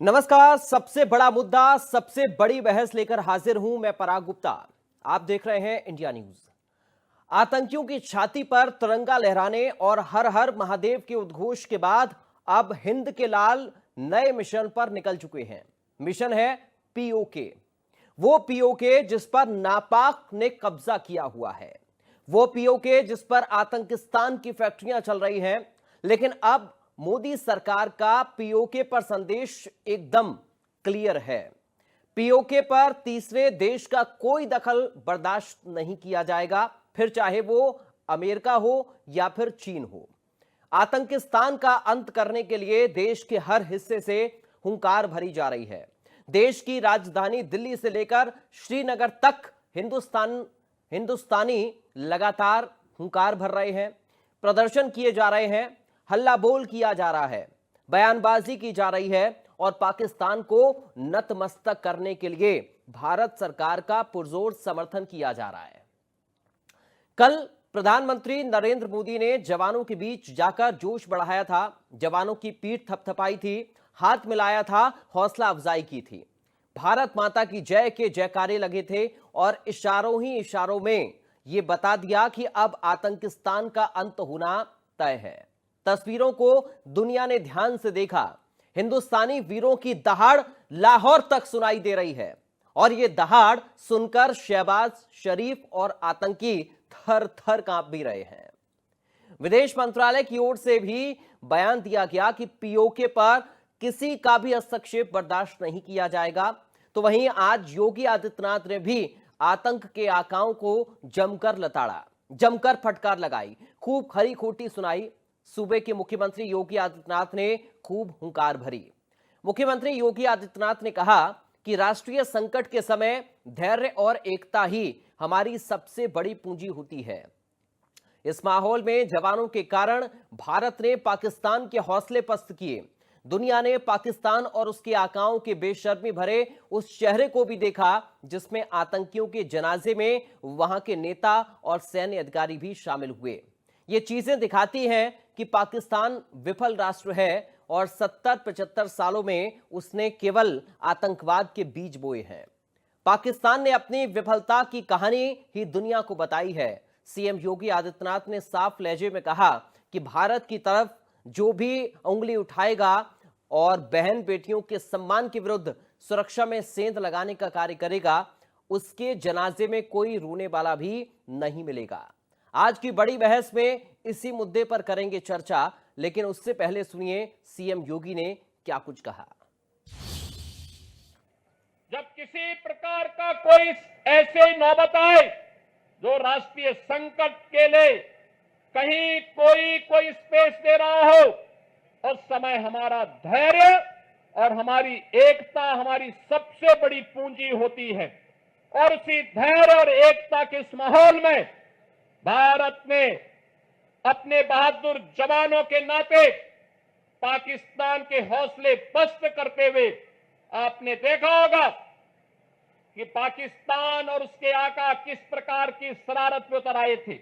नमस्कार। सबसे बड़ा मुद्दा, सबसे बड़ी बहस लेकर हाजिर हूं मैं पराग गुप्ता। आप देख रहे हैं इंडिया न्यूज। आतंकियों की छाती पर तिरंगा लहराने और हर हर महादेव के उद्घोष के बाद अब हिंद के लाल नए मिशन पर निकल चुके हैं। मिशन है पीओके। वो पीओके जिस पर नापाक ने कब्जा किया हुआ है, वो पीओके जिस पर आतंकिस्तान की फैक्ट्रियां चल रही हैं। लेकिन अब मोदी सरकार का पीओके पर संदेश एकदम क्लियर है। पीओके पर तीसरे देश का कोई दखल बर्दाश्त नहीं किया जाएगा, फिर चाहे वो अमेरिका हो या फिर चीन हो। आतंकिस्तान का अंत करने के लिए देश के हर हिस्से से हुंकार भरी जा रही है। देश की राजधानी दिल्ली से लेकर श्रीनगर तक हिंदुस्तानी लगातार हुंकार भर रहे हैं, प्रदर्शन किए जा रहे हैं, हल्ला बोल किया जा रहा है, बयानबाजी की जा रही है और पाकिस्तान को नतमस्तक करने के लिए भारत सरकार का पुरजोर समर्थन किया जा रहा है। कल प्रधानमंत्री नरेंद्र मोदी ने जवानों के बीच जाकर जोश बढ़ाया था, जवानों की पीठ थपथपाई थी, हाथ मिलाया था, हौसला अफजाई की थी। भारत माता की जय के जयकारे लगे थे और इशारों ही इशारों में यह बता दिया कि अब आतंकिस्तान का अंत होना तय है। तस्वीरों को दुनिया ने ध्यान से देखा। हिंदुस्तानी वीरों की दहाड़ लाहौर तक सुनाई दे रही है और यह दहाड़ सुनकर शहबाज शरीफ और आतंकी थर थर कांप भी रहे हैं। विदेश मंत्रालय की ओर से भी बयान दिया गया कि पीओके पर किसी का भी हस्तक्षेप बर्दाश्त नहीं किया जाएगा। तो वहीं आज योगी आदित्यनाथ ने भी आतंक के आकाओं को जमकर लताड़ा, जमकर फटकार लगाई, खूब खरी खोटी सुनाई। सूबे के मुख्यमंत्री योगी आदित्यनाथ ने खूब हुंकार भरी। मुख्यमंत्री योगी आदित्यनाथ ने कहा कि राष्ट्रीय संकट के समय धैर्य और एकता ही हमारी सबसे बड़ी पूंजी होती है। इस माहौल में जवानों के कारण भारत ने पाकिस्तान के हौसले पस्त किए। दुनिया ने पाकिस्तान और उसके आकाओं के बेशर्मी भरे उस चेहरे को भी देखा जिसमें आतंकियों के जनाजे में वहां के नेता और सैन्य अधिकारी भी शामिल हुए। ये चीजें दिखाती हैं कि पाकिस्तान विफल राष्ट्र है और 70-75 सालों में उसने केवल आतंकवाद के बीज बोए हैं। पाकिस्तान ने अपनी विफलता की कहानी ही दुनिया को बताई है। सीएम योगी आदित्यनाथ ने साफ लहजे में कहा कि भारत की तरफ जो भी उंगली उठाएगा और बहन बेटियों के सम्मान के विरुद्ध सुरक्षा में सेंध लगाने का कार्य करेगा, उसके जनाजे में कोई रोने वाला भी नहीं मिलेगा। आज की बड़ी बहस में इसी मुद्दे पर करेंगे चर्चा, लेकिन उससे पहले सुनिए सीएम योगी ने क्या कुछ कहा। जब किसी प्रकार का कोई ऐसे नौबत आए जो राष्ट्रीय संकट के लिए कहीं कोई स्पेस दे रहा हो, उस समय हमारा धैर्य और हमारी एकता हमारी सबसे बड़ी पूंजी होती है। और उसी धैर्य और एकता के इस माहौल में भारत ने अपने बहादुर जवानों के नाते पाकिस्तान के हौसले पस्त करते हुए, आपने देखा होगा कि पाकिस्तान और उसके आका किस प्रकार की शरारत में उतर आए थे।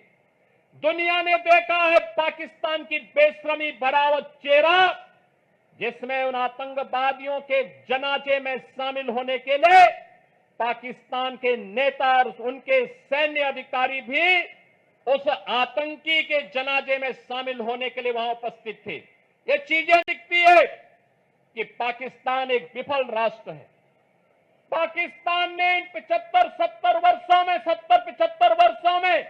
दुनिया ने देखा है पाकिस्तान की बेशर्मी भरा हुआ चेहरा, जिसमें उन आतंकवादियों के जनाजे में शामिल होने के लिए पाकिस्तान के नेता और उनके सैन्य अधिकारी भी उस आतंकी के जनाजे में शामिल होने के लिए वहां उपस्थित थे। ये चीजें दिखती है कि पाकिस्तान एक विफल राष्ट्र है। पाकिस्तान ने इन 75 वर्षों में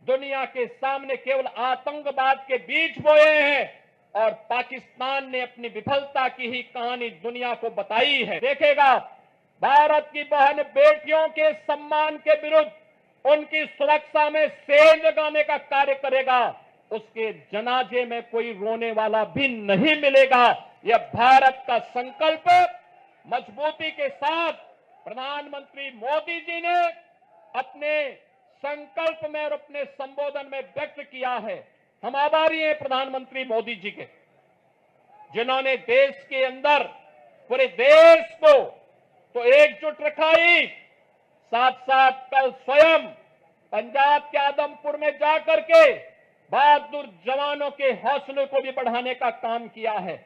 दुनिया के सामने केवल आतंकवाद के बीज बोए हैं और पाकिस्तान ने अपनी विफलता की ही कहानी दुनिया को बताई है। देखेगा, भारत की बहन बेटियों के सम्मान के विरुद्ध उनकी सुरक्षा में सेंध लगाने का कार्य करेगा, उसके जनाजे में कोई रोने वाला भी नहीं मिलेगा। यह भारत का संकल्प मजबूती के साथ प्रधानमंत्री मोदी जी ने अपने संकल्प में और अपने संबोधन में व्यक्त किया है। हम आभारी हैं प्रधानमंत्री मोदी जी के, जिन्होंने देश के अंदर पूरे देश को तो एकजुट रखा ही, साथ साथ कल स्वयं पंजाब के आदमपुर में जाकर के बहादुर जवानों के हौसले को भी बढ़ाने का काम किया है।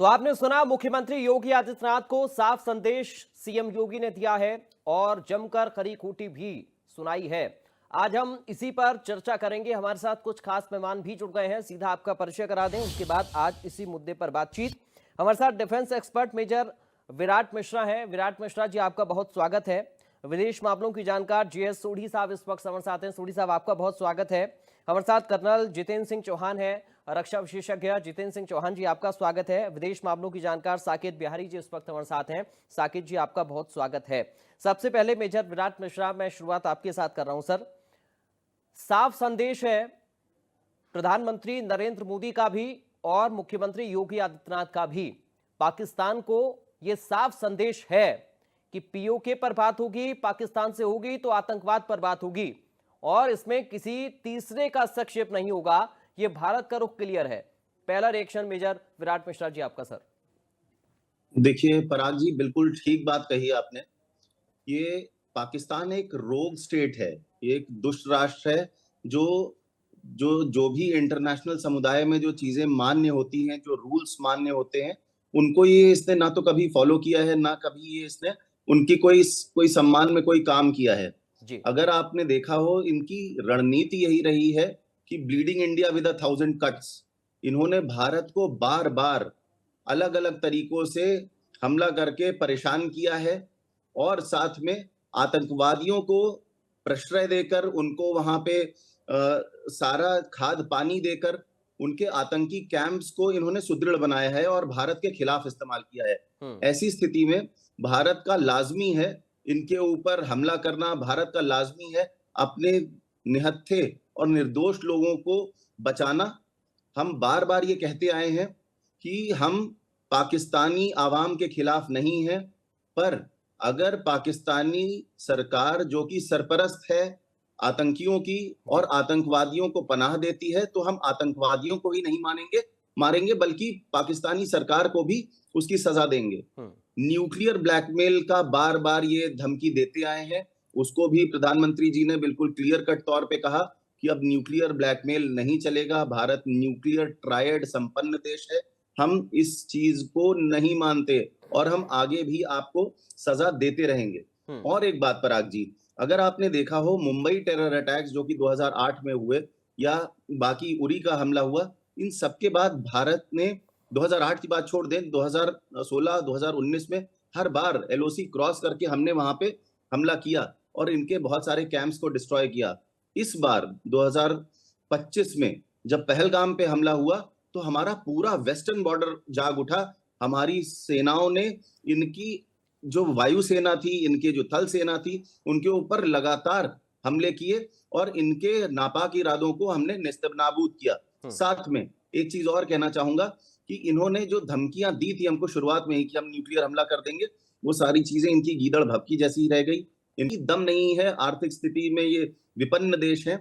तो आपने सुना, मुख्यमंत्री योगी आदित्यनाथ को साफ संदेश सीएम योगी ने दिया है और जमकर खरी खोटी भी सुनाई है। आज हम इसी पर चर्चा करेंगे। हमारे साथ कुछ खास मेहमान भी जुड़ गए हैं, सीधा आपका परिचय करा दें, उसके बाद आज इसी मुद्दे पर बातचीत। हमारे साथ defence expert major Virat Mishra हैं। विराट मिश्रा जी, आपका बहुत स्वागत है। विदेश मामलों की जानकार जीएस सोढ़ी साहब इस वक्त हमारे साथ हैं। सोढ़ी साहब, आपका बहुत स्वागत है। हमारे साथ कर्नल जितेंद्र सिंह चौहान है, रक्षा विशेषज्ञ जितेंद्र सिंह चौहान जी, आपका स्वागत है। विदेश मामलों की जानकार साकेत बिहारी जी इस वक्त हमारे साथ हैं। साकेत जी, आपका बहुत स्वागत है। सबसे पहले मेजर विराट मिश्रा, मैं शुरुआत आपके साथ कर रहा हूं। सर, साफ संदेश है प्रधानमंत्री नरेंद्र मोदी का भी और मुख्यमंत्री योगी आदित्यनाथ का भी। पाकिस्तान को यह साफ संदेश है कि पीओके पर बात होगी, पाकिस्तान से होगी तो आतंकवाद पर बात होगी और इसमें किसी तीसरे का हस्तक्षेप नहीं होगा। यह भारत का रुख क्लियर है। पहला रिएक्शन मेजर विराट मिश्रा जी, आपका। सर देखिए पराग जी, बिल्कुल ठीक बात कही आपने। ये पाकिस्तान एक रोग स्टेट है, ये एक दुष्ट राष्ट्र है जो जो भी इंटरनेशनल समुदाय में जो चीजें मान्य होती हैं, जो रूल्स मान्य होते हैं, उनको ये इसने ना तो कभी फॉलो किया है, ना कभी ये इसने उनकी कोई सम्मान में कोई काम किया है जी। अगर आपने देखा हो, इनकी रणनीति यही रही है कि ब्लीडिंग इंडिया विद 1000 कट्स। इन्होंने भारत को बार बार अलग अलग तरीकों से हमला करके परेशान किया है और साथ में आतंकवादियों को प्रश्रय देकर, उनको वहां पे सारा खाद पानी देकर उनके आतंकी कैंप्स को इन्होंने सुदृढ़ बनाया है और भारत के खिलाफ इस्तेमाल किया है। ऐसी स्थिति में भारत का लाजमी है इनके ऊपर हमला करना, भारत का लाजमी है अपने निहत्थे और निर्दोष लोगों को बचाना। हम बार बार ये कहते आए हैं कि हम पाकिस्तानी आवाम के खिलाफ नहीं है, पर अगर पाकिस्तानी सरकार जो कि सरपरस्त है आतंकियों की और आतंकवादियों को पनाह देती है, तो हम आतंकवादियों को ही नहीं मारेंगे बल्कि पाकिस्तानी सरकार को भी उसकी सजा देंगे। न्यूक्लियर ब्लैकमेल का बार बार ये धमकी देते आए हैं, उसको भी प्रधानमंत्री जी ने बिल्कुल क्लियर कट तौर पे कहा कि अब न्यूक्लियर ब्लैकमेल नहीं चलेगा। भारत न्यूक्लियर ट्रायड संपन्न देश है, हम इस चीज को नहीं मानते और हम आगे भी आपको सजा देते रहेंगे। और एक बात पराग जी, अगर आपने देखा हो मुंबई टेरर अटैक्स जो कि 2008 में हुए या बाकी उरी का हमला हुआ, इन सबके बाद भारत ने 2008 की बात छोड़ दें, 2016 2019 में हर बार एलओसी क्रॉस करके हमने वहां पे हमला किया और इनके बहुत सारे कैंप्स को डिस्ट्रॉय किया। इस बार 2025 में जब पहलगाम पे हमला हुआ तो हमारा पूरा वेस्टर्न बॉर्डर जाग उठा। हमारी सेनाओं ने इनकी जो वायुसेना थी, इनके जो थल सेना थी, उनके ऊपर लगातार हमले किए और इनके नापाक इरादों को हमने नेस्तनाबूद किया। साथ में एक चीज और कहना चाहूंगा कि इन्होंने जो धमकियां दी थी हमको शुरुआत में ही कि हम न्यूक्लियर हमला कर देंगे, वो सारी चीजें इनकी गीदड़ भभकी जैसी रह गई। इनकी दम नहीं है, आर्थिक स्थिति में ये विपन्न देश है।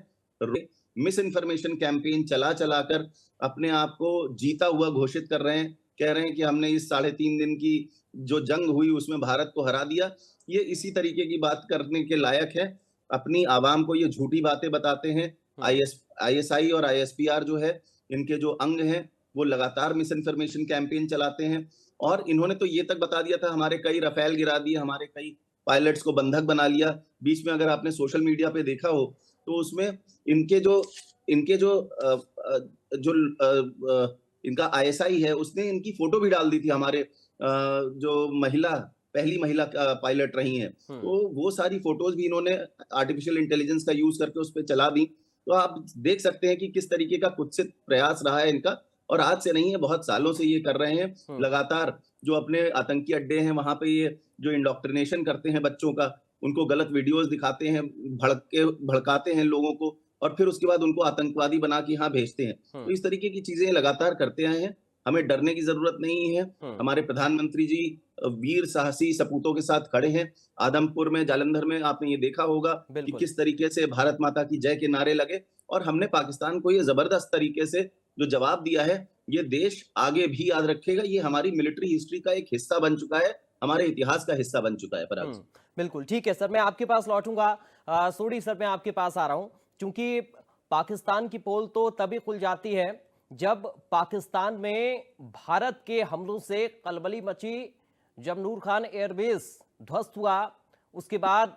मिस इन्फॉर्मेशन कैंपेन चला कर अपने आप को जीता हुआ घोषित कर रहे हैं, कह रहे हैं कि हमने इस 3.5 दिन की जो जंग हुई उसमें भारत को हरा दिया। ये इसी तरीके की बात करने के लायक है। अपनी आवाम को ये झूठी बातें बताते हैं। आईएसआई और आईएसपीआर जो है, इनके जो अंग हैं, वो लगातार मिस इन्फॉर्मेशन कैंपेन चलाते हैं और इन्होंने तो ये तक बता दिया था हमारे कई रफेल गिरा दिए, हमारे कई पायलट्स को बंधक बना लिया। बीच में अगर आपने सोशल मीडिया पे देखा हो तो उसमें इनका आईएसआई है, उसने इनकी फोटो भी डाल दी थी, हमारे जो पहली महिला पायलट रही हैं, तो वो सारी फोटोज भी इन्होंने आर्टिफिशियल इंटेलिजेंस का यूज करके उस पर चला दी। तो आप देख सकते हैं कि किस तरीके का कुत्सित प्रयास रहा है इनका, और आज से नहीं है, बहुत सालों से ये कर रहे हैं। लगातार जो अपने आतंकी अड्डे हैं वहां पे ये जो इंडोक्ट्रिनेशन करते हैं बच्चों का, उनको गलत वीडियोस दिखाते हैं, भड़काते हैं लोगों को और फिर उसके बाद उनको आतंकवादी बना के यहाँ भेजते हैं। तो इस तरीके की चीजें लगातार करते आए हैं। हमें डरने की जरूरत नहीं है। हमारे प्रधानमंत्री जी वीर साहसी सपूतों के साथ खड़े हैं। आदमपुर में, जालंधर में आपने ये देखा होगा कि किस तरीके से भारत माता की जय के नारे लगे और हमने पाकिस्तान को ये जबरदस्त तरीके से जो जवाब दिया है, ये देश आगे भी याद रखेगा। ये हमारी मिलिट्री हिस्ट्री का एक हिस्सा बन चुका है, हमारे इतिहास का हिस्सा बन चुका है। पराग, बिल्कुल ठीक है सर, मैं आपके पास लौटूंगा। सोढ़ी सर, मैं आपके पास आ रहा हूं, क्योंकि पाकिस्तान की पोल तो तभी खुल जाती है जब पाकिस्तान में भारत के हमलों से कलबली मची, जब नूर खान एयरबेस ध्वस्त हुआ, उसके बाद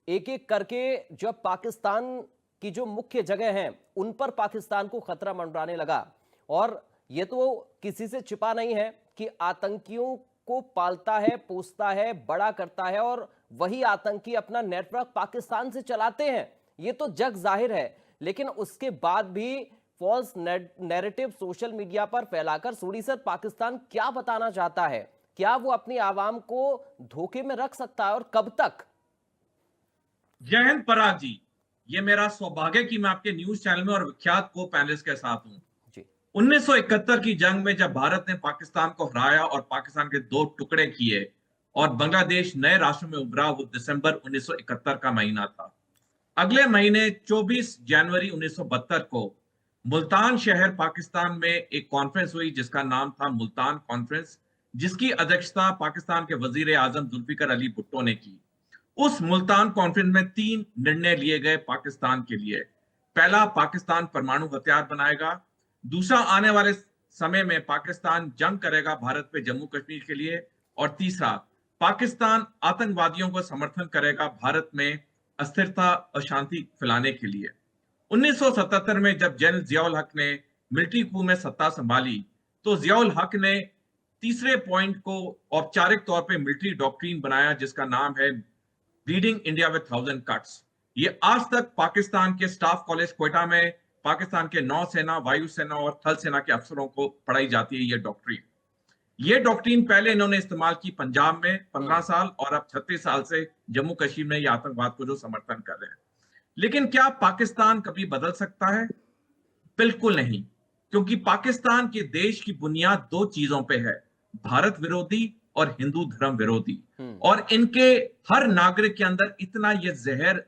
एक एक करके जब पाकिस्तान की जो मुख्य जगह हैं उन पर पाकिस्तान को खतरा मंडराने लगा। और ये तो किसी से छिपा नहीं है कि आतंकियों को पालता है, पोसता है, बड़ा करता है और वही आतंकी अपना नेटवर्क पाकिस्तान से चलाते हैं, ये तो जग जाहिर है। लेकिन उसके बाद भी फॉल्स नैरेटिव सोशल मीडिया पर फैलाकर सोडी सर पाकिस्तान क्या बताना चाहता है? क्या वो अपनी आवाम को धोखे में रख सकता है और कब तक? जय हिंद पराग जी, ये मेरा सौभाग्य कि मैं आपके न्यूज चैनल में और विख्यात को पैनलिस्ट के साथ हूं। 1971 की जंग में जब भारत ने पाकिस्तान को हराया और पाकिस्तान के 2 टुकड़े किए और बांग्लादेश नए राष्ट्र में उभरा, वो दिसंबर 1971 का महीना था। अगले महीने 24 जनवरी 1972 को मुल्तान शहर पाकिस्तान में एक कॉन्फ्रेंस हुई जिसका नाम था मुल्तान कॉन्फ्रेंस, जिसकी अध्यक्षता पाकिस्तान के वजीर आजम जुल्फिकर अली भुट्टो ने की। उस मुल्तान कॉन्फ्रेंस में 3 निर्णय लिए गए पाकिस्तान के लिए। पहला, पाकिस्तान परमाणु हथियार बनाएगा। दूसरा, आने वाले समय में पाकिस्तान जंग करेगा भारत पे जम्मू कश्मीर के लिए। और तीसरा, पाकिस्तान आतंकवादियों को समर्थन करेगा भारत में अस्थिरता अशांति फैलाने के लिए। 1977 में जब जनरल जियाउल हक ने मिलिट्री कू में सत्ता संभाली तो जियाउल हक ने तीसरे पॉइंट को औपचारिक तौर पे मिलिट्री डॉक्ट्रिन बनाया जिसका नाम है ब्लीडिंग इंडिया विद 1000 कट्स। ये आज तक पाकिस्तान के स्टाफ कॉलेज क्वेटा में पाकिस्तान के नौसेना, वायुसेना और थल सेना के अफसरों को पढ़ाई जाती है। ये डॉक्ट्रिन पहले इन्होंने इस्तेमाल की पंजाब में 15 साल और अब 36 साल से जम्मू कश्मीर में ये आतंकवाद को जो समर्थन कर रहे हैं। लेकिन क्या पाकिस्तान कभी बदल सकता है? बिल्कुल नहीं, क्योंकि पाकिस्तान के देश की बुनियाद 2 चीजों पे है, भारत विरोधी और हिंदू धर्म विरोधी। और इनके हर नागरिक के अंदर इतना ये जहर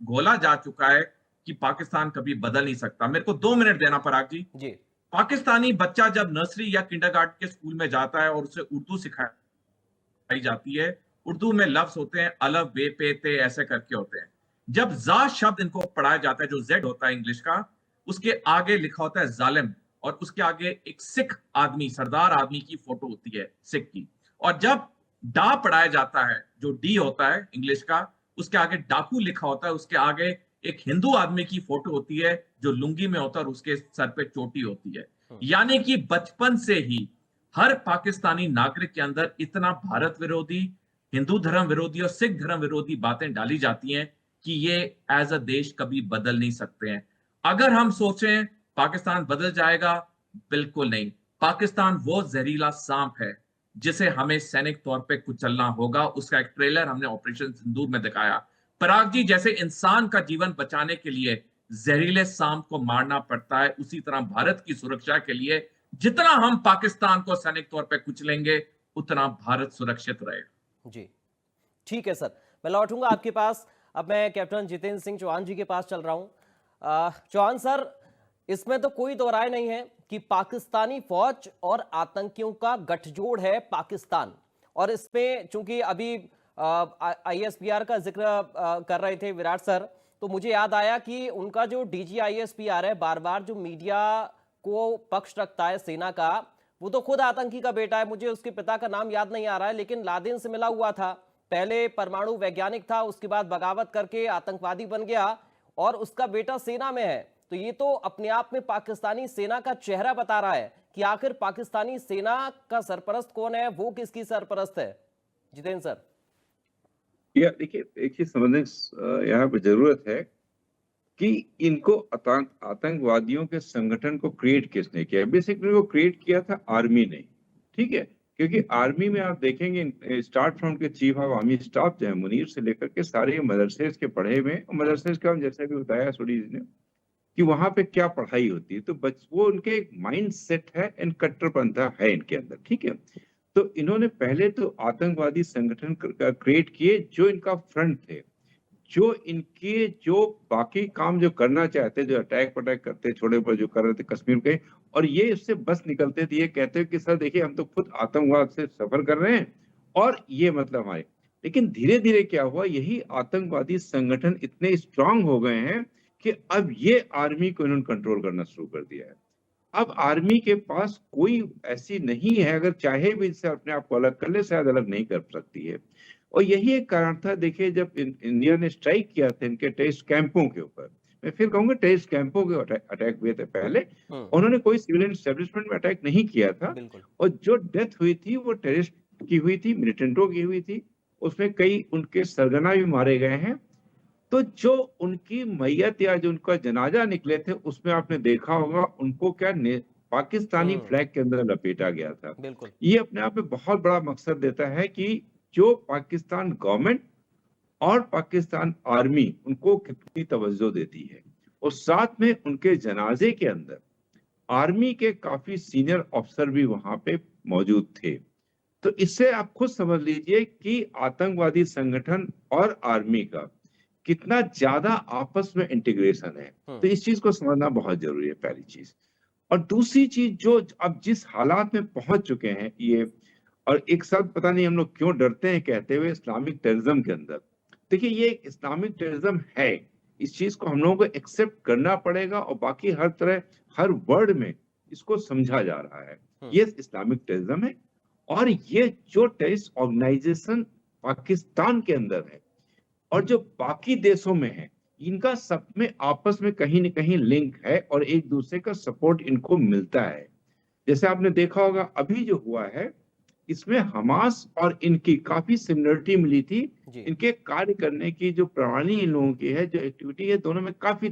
घोला जा चुका है कि पाकिस्तान कभी बदल नहीं सकता। मेरे को 2 मिनट देना पराग जी। पाकिस्तानी बच्चा जब नर्सरी या किंडरगार्टन के स्कूल में जाता है और उसे उर्दू सिखाई जाती है, उर्दू में लफ्ज होते हैं अलफ, बे, पे, ते, ऐसे करके होते हैं। जब जा शब्द इनको पढ़ाया जाता है, जो जेड होता है इंग्लिश का, उसके आगे लिखा होता है जालिम और उसके आगे एक सिख आदमी, सरदार आदमी की फोटो होती है, सिख की। और जब डा पढ़ाया जाता है, जो डी होता है इंग्लिश का, उसके आगे डाकू लिखा होता है, उसके आगे एक हिंदू आदमी की फोटो होती है जो लुंगी में होता है और उसके सर पे चोटी होती है। यानी कि बचपन से ही हर पाकिस्तानी नागरिक के अंदर इतना भारत विरोधी, हिंदू धर्म विरोधी और सिख धर्म विरोधी बातें डाली जाती हैं कि ये एज अ देश कभी बदल नहीं सकते हैं। अगर हम सोचें पाकिस्तान बदल जाएगा, बिल्कुल नहीं। पाकिस्तान वो जहरीला सांप है जिसे हमें सैनिक तौर पे कुचलना होगा। उसका एक ट्रेलर हमने ऑपरेशन सिंदूर में दिखाया। पराग जी, जैसे इंसान का जीवन बचाने के लिए जहरीले सांप को मारना पड़ता है, उसी तरह भारत की सुरक्षा के लिए जितना हम पाकिस्तान को सैनिक तौर पे कुचलेंगे उतना भारत सुरक्षित रहेगा। जी ठीक है सर, मैं लौटूंगा आपके पास। अब मैं कैप्टन जितेंद्र सिंह चौहान जी के पास चल रहा हूं। चौहान सर, इसमें तो कोई दो राय नहीं है कि पाकिस्तानी फौज और आतंकियों का गठजोड़ है पाकिस्तान। और इसमें चूंकि अभी ISPR का जिक्र कर रहे थे विराट सर, तो मुझे याद आया कि उनका जो DG ISPR है, बार बार जो मीडिया को पक्ष रखता है सेना का, वो तो खुद आतंकी का बेटा है। मुझे उसके पिता का नाम याद नहीं आ रहा है, लेकिन लादेन से मिला हुआ था। पहले परमाणु वैज्ञानिक था, उसके बाद बगावत करके आतंकवादी बन गया और उसका बेटा सेना में है। तो ये तो अपने आप में पाकिस्तानी सेना का चेहरा बता रहा है कि आखिर पाकिस्तानी सेना का सरपरस्त कौन है, वो किसकी सरपरस्त है। जितेंद्र सर, देखिए, एक चीज समझने यहाँ पे जरूरत है कि इनको आतंकवादियों के संगठन को क्रिएट किसने किया। बेसिकली वो क्रिएट किया था आर्मी ने, ठीक है। क्योंकि आर्मी में आप देखेंगे स्टार्ट फ्रॉम के चीफ ऑफ आर्मी स्टाफ जो है मुनीर से लेकर के सारे मदरसे के पढ़े हुए, मदरसे का जैसे भी बताया सोडी जी ने कि वहां पे क्या पढ़ाई होती है, तो वो उनके एक माइंड सेट है एंड कट्टरपंथा है इनके अंदर, ठीक है। तो इन्होंने पहले तो आतंकवादी संगठन क्रिएट किए जो इनका फ्रंट थे, जो इनके जो बाकी काम जो करना चाहते, जो अटैक करते छोटे पर जो कर रहे थे कश्मीर के, और ये इससे बस निकलते थे, ये कहते कि सर देखिए हम तो खुद आतंकवाद से सफर कर रहे हैं और ये मतलब हमारे। लेकिन धीरे धीरे क्या हुआ, यही आतंकवादी संगठन इतने स्ट्रांग हो गए हैं कि अब ये आर्मी को इन्होंने कंट्रोल करना शुरू कर दिया है। अब आर्मी के पास कोई ऐसी नहीं है, अगर चाहे भी इससे अपने आप को अलग कर ले, शायद अलग नहीं कर सकती है। और यही एक कारण था, देखिए जब इंडिया ने स्ट्राइक किया था इनके टेररिस्ट कैंपों के ऊपर, मैं फिर कहूंगा टेररिस्ट कैंपों के अटैक हुए थे पहले, उन्होंने कोई सिविलियन एस्टेब्लिशमेंट में अटैक नहीं किया था। और जो डेथ हुई थी वो टेररिस्ट की हुई थी, मिलिटेंटों की हुई थी, उसमें कई उनके सरगना भी मारे गए हैं। तो जो उनकी मैयत या जो उनका जनाजा निकले थे, उसमें आपने देखा होगा उनको क्या पाकिस्तानी फ्लैग के अंदर लपेटा गया था। ये अपने आप में बहुत बड़ा मकसद देता है कि जो पाकिस्तान गवर्नमेंट और पाकिस्तान आर्मी उनको कितनी तवज्जो देती है। और साथ में उनके जनाजे के अंदर आर्मी के काफी सीनियर अफसर भी वहां पे मौजूद थे। तो इससे आप खुद समझ लीजिए कि आतंकवादी संगठन और आर्मी का कितना ज्यादा आपस में इंटीग्रेशन है। तो इस चीज को समझना बहुत जरूरी है, पहली चीज। और दूसरी चीज, जो अब जिस हालात में पहुंच चुके हैं ये, और एक साथ पता नहीं हम लोग क्यों डरते हैं कहते हुए इस्लामिक टेररिज्म के अंदर, देखिए ये एक इस्लामिक टेररिज्म है, इस चीज को हम लोगों को एक्सेप्ट करना पड़ेगा। और बाकी हर तरह हर वर्ड में इसको समझा जा रहा है, ये इस्लामिक टेररिज्म है। और ये जो टेररिस्ट ऑर्गेनाइजेशन पाकिस्तान के अंदर है और जो बाकी देशों में है, इनका सब में आपस में कहीं न कहीं लिंक है और एक दूसरे का सपोर्ट इनको मिलता है। जैसे आपने देखा होगा अभी जो हुआ है, इसमें हमास और इनकी काफी सिमिलरिटी मिली थी। इनके कार्य करने की जो प्रणाली इन लोगों की है, जो एक्टिविटी है, दोनों में काफी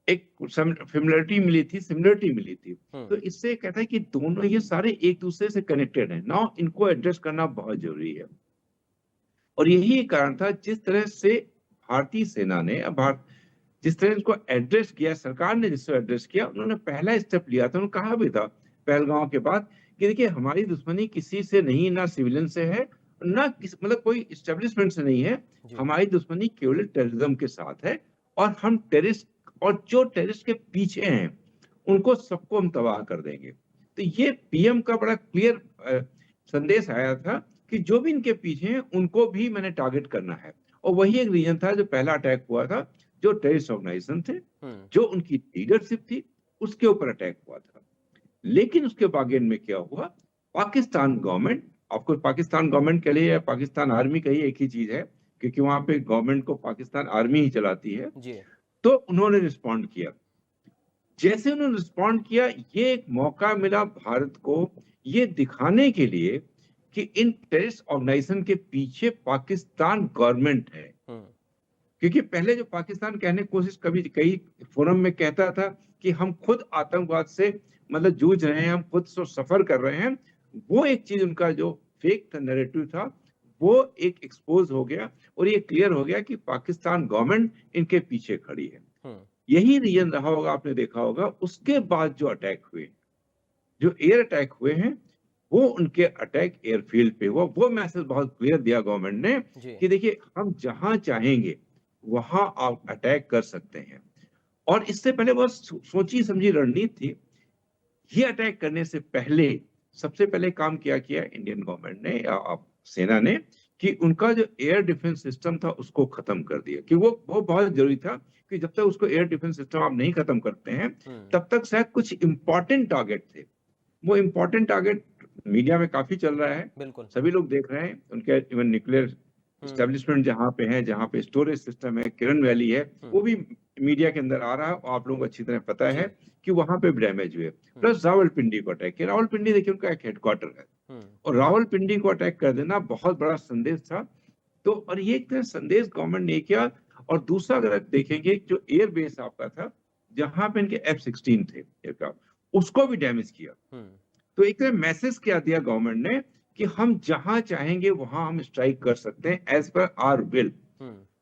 एक सिमिलरिटी मिली थी। तो इससे कहता है कि दोनों ये सारे एक दूसरे से कनेक्टेड हैं। नाउ इनको एड्रेस करना बहुत जरूरी है। और यही कारण था जिस तरह से भारतीय सेना ने जिस तरह इसको एड्रेस किया, सरकार ने जिसको एड्रेस किया, उन्होंने पहला स्टेप लिया था। उन्होंने कहा भी था पहलगांव के बाद कि देखिए हमारी दुश्मनी किसी से नहीं, ना सिविलियन से है, ना मतलब कोई एस्टेब्लिशमेंट से नहीं है, हमारी दुश्मनी केवल टेररिज्म के साथ है। और हम टेररिस्ट और जो टेररिस्ट के पीछे हैं उनको सबको हम तबाह कर देंगे। तो ये पीएम का बड़ा क्लियर संदेश आया था कि जो भी इनके पीछे हैं उनको भी मैंने टारगेट करना है। और वही एक रीजन था जो पहला अटैक हुआ था, जो टेररिस्ट ऑर्गेनाइजेशन थे, जो उनकी लीडरशिप थी, उसके ऊपर अटैक हुआ था। लेकिन उसके बागेन में क्या हुआ, पाकिस्तान गवर्नमेंट, आपको पाकिस्तान गवर्नमेंट के लिए या पाकिस्तान आर्मी का ही एक ही चीज है, क्योंकि वहां पे गवर्नमेंट को पाकिस्तान आर्मी ही चलाती है। तो उन्होंने रिस्पॉन्ड किया। जैसे उन्होंने रिस्पॉन्ड किया, ये एक मौका मिला भारत को ये दिखाने के लिए कि इन टेररिस्ट ऑर्गेनाइजेशन के पीछे पाकिस्तान गवर्नमेंट है। क्योंकि पहले जो पाकिस्तान कहने की कोशिश कई फोरम में कहता था कि हम खुद आतंकवाद से मतलब जूझ रहे हैं, हम खुद सफर कर रहे हैं, वो एक चीज उनका जो फेक था, नैरेटिव था, वो एक एक्सपोज हो गया और ये क्लियर हो गया कि पाकिस्तान गवर्नमेंट इनके पीछे खड़ी है। यही रीजन रहा होगा, आपने देखा होगा उसके बाद जो अटैक हुए, जो एयर अटैक हुए हैं, वो उनके अटैक एयरफील्ड पे हुआ। वो मैसेज बहुत क्लियर दिया गवर्नमेंट ने कि देखिए हम जहां चाहेंगे वहां आप अटैक कर सकते हैं। और इससे पहले बहुत सोची समझी रणनीति थी। ये अटैक करने से पहले सबसे पहले काम किया इंडियन गवर्नमेंट ने या सेना ने कि उनका जो एयर डिफेंस सिस्टम था उसको खत्म कर दिया। कि वो बहुत जरूरी था कि जब तक उसको एयर डिफेंस सिस्टम आप नहीं खत्म करते हैं तब तक शायद कुछ इंपॉर्टेंट टारगेट थे। वो इंपॉर्टेंट टारगेट मीडिया में काफी चल रहा है, सभी लोग देख रहे हैं। उनके इवन न्यूक्लियर एस्टेब्लिशमेंट जहाँ पे है, जहाँ पे स्टोरेज सिस्टम है, किरण वैली है, वो भी मीडिया के अंदर आ रहा है और आप लोगों को अच्छी तरह पता है कि वहां पे डैमेज हुए। प्लस रावलपिंडी को अटैक किया। रावलपिंडी देखिए उनका एक हेडक्वार्टर है और रावलपिंडी को अटैक कर देना बहुत बड़ा संदेश था। तो और ये एक संदेश गवर्नमेंट ने किया। और दूसरा अगर आप देखेंगे जो एयर बेस आपका था जहां पे इनके F-16 थे एयरक्राफ्ट, उसको भी डैमेज किया। तो एक मैसेज क्या दिया गवर्नमेंट ने कि हम जहां चाहेंगे वहां हम स्ट्राइक कर सकते हैं एज पर आवर विल।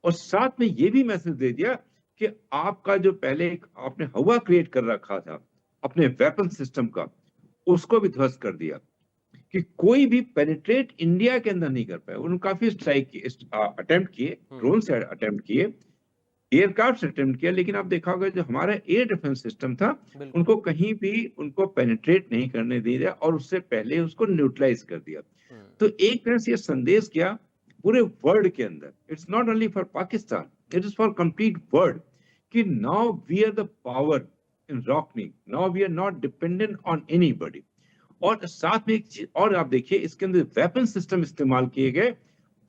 और साथ में ये भी मैसेज दे दिया कि आपका जो पहले आपने हवा क्रिएट कर रखा था अपने वेपन सिस्टम का, उसको भी ध्वस्त कर दिया कि कोई भी पेनिट्रेट इंडिया के अंदर नहीं कर पाया। उन्होंने काफी स्ट्राइक अटेम्प्ट किए, ड्रोन से अटेम्प्ट किए, एयरक्राफ्ट से अटेम्प्ट किया, लेकिन आप देखा होगा जो हमारा एयर डिफेंस सिस्टम था उनको कहीं भी उनको पेनिट्रेट नहीं करने दिया और उससे पहले उसको न्यूट्रलाइज कर दिया। तो एक तरह से ये संदेश किया पूरे वर्ल्ड के अंदर, it's not only for Pakistan, it is for complete world, कि now we are the power in Rockne. Now we are not dependent on anybody. और साथ में एक चीज और आप देखिए, इसके अंदर वेपन सिस्टम इस्तेमाल किए गए,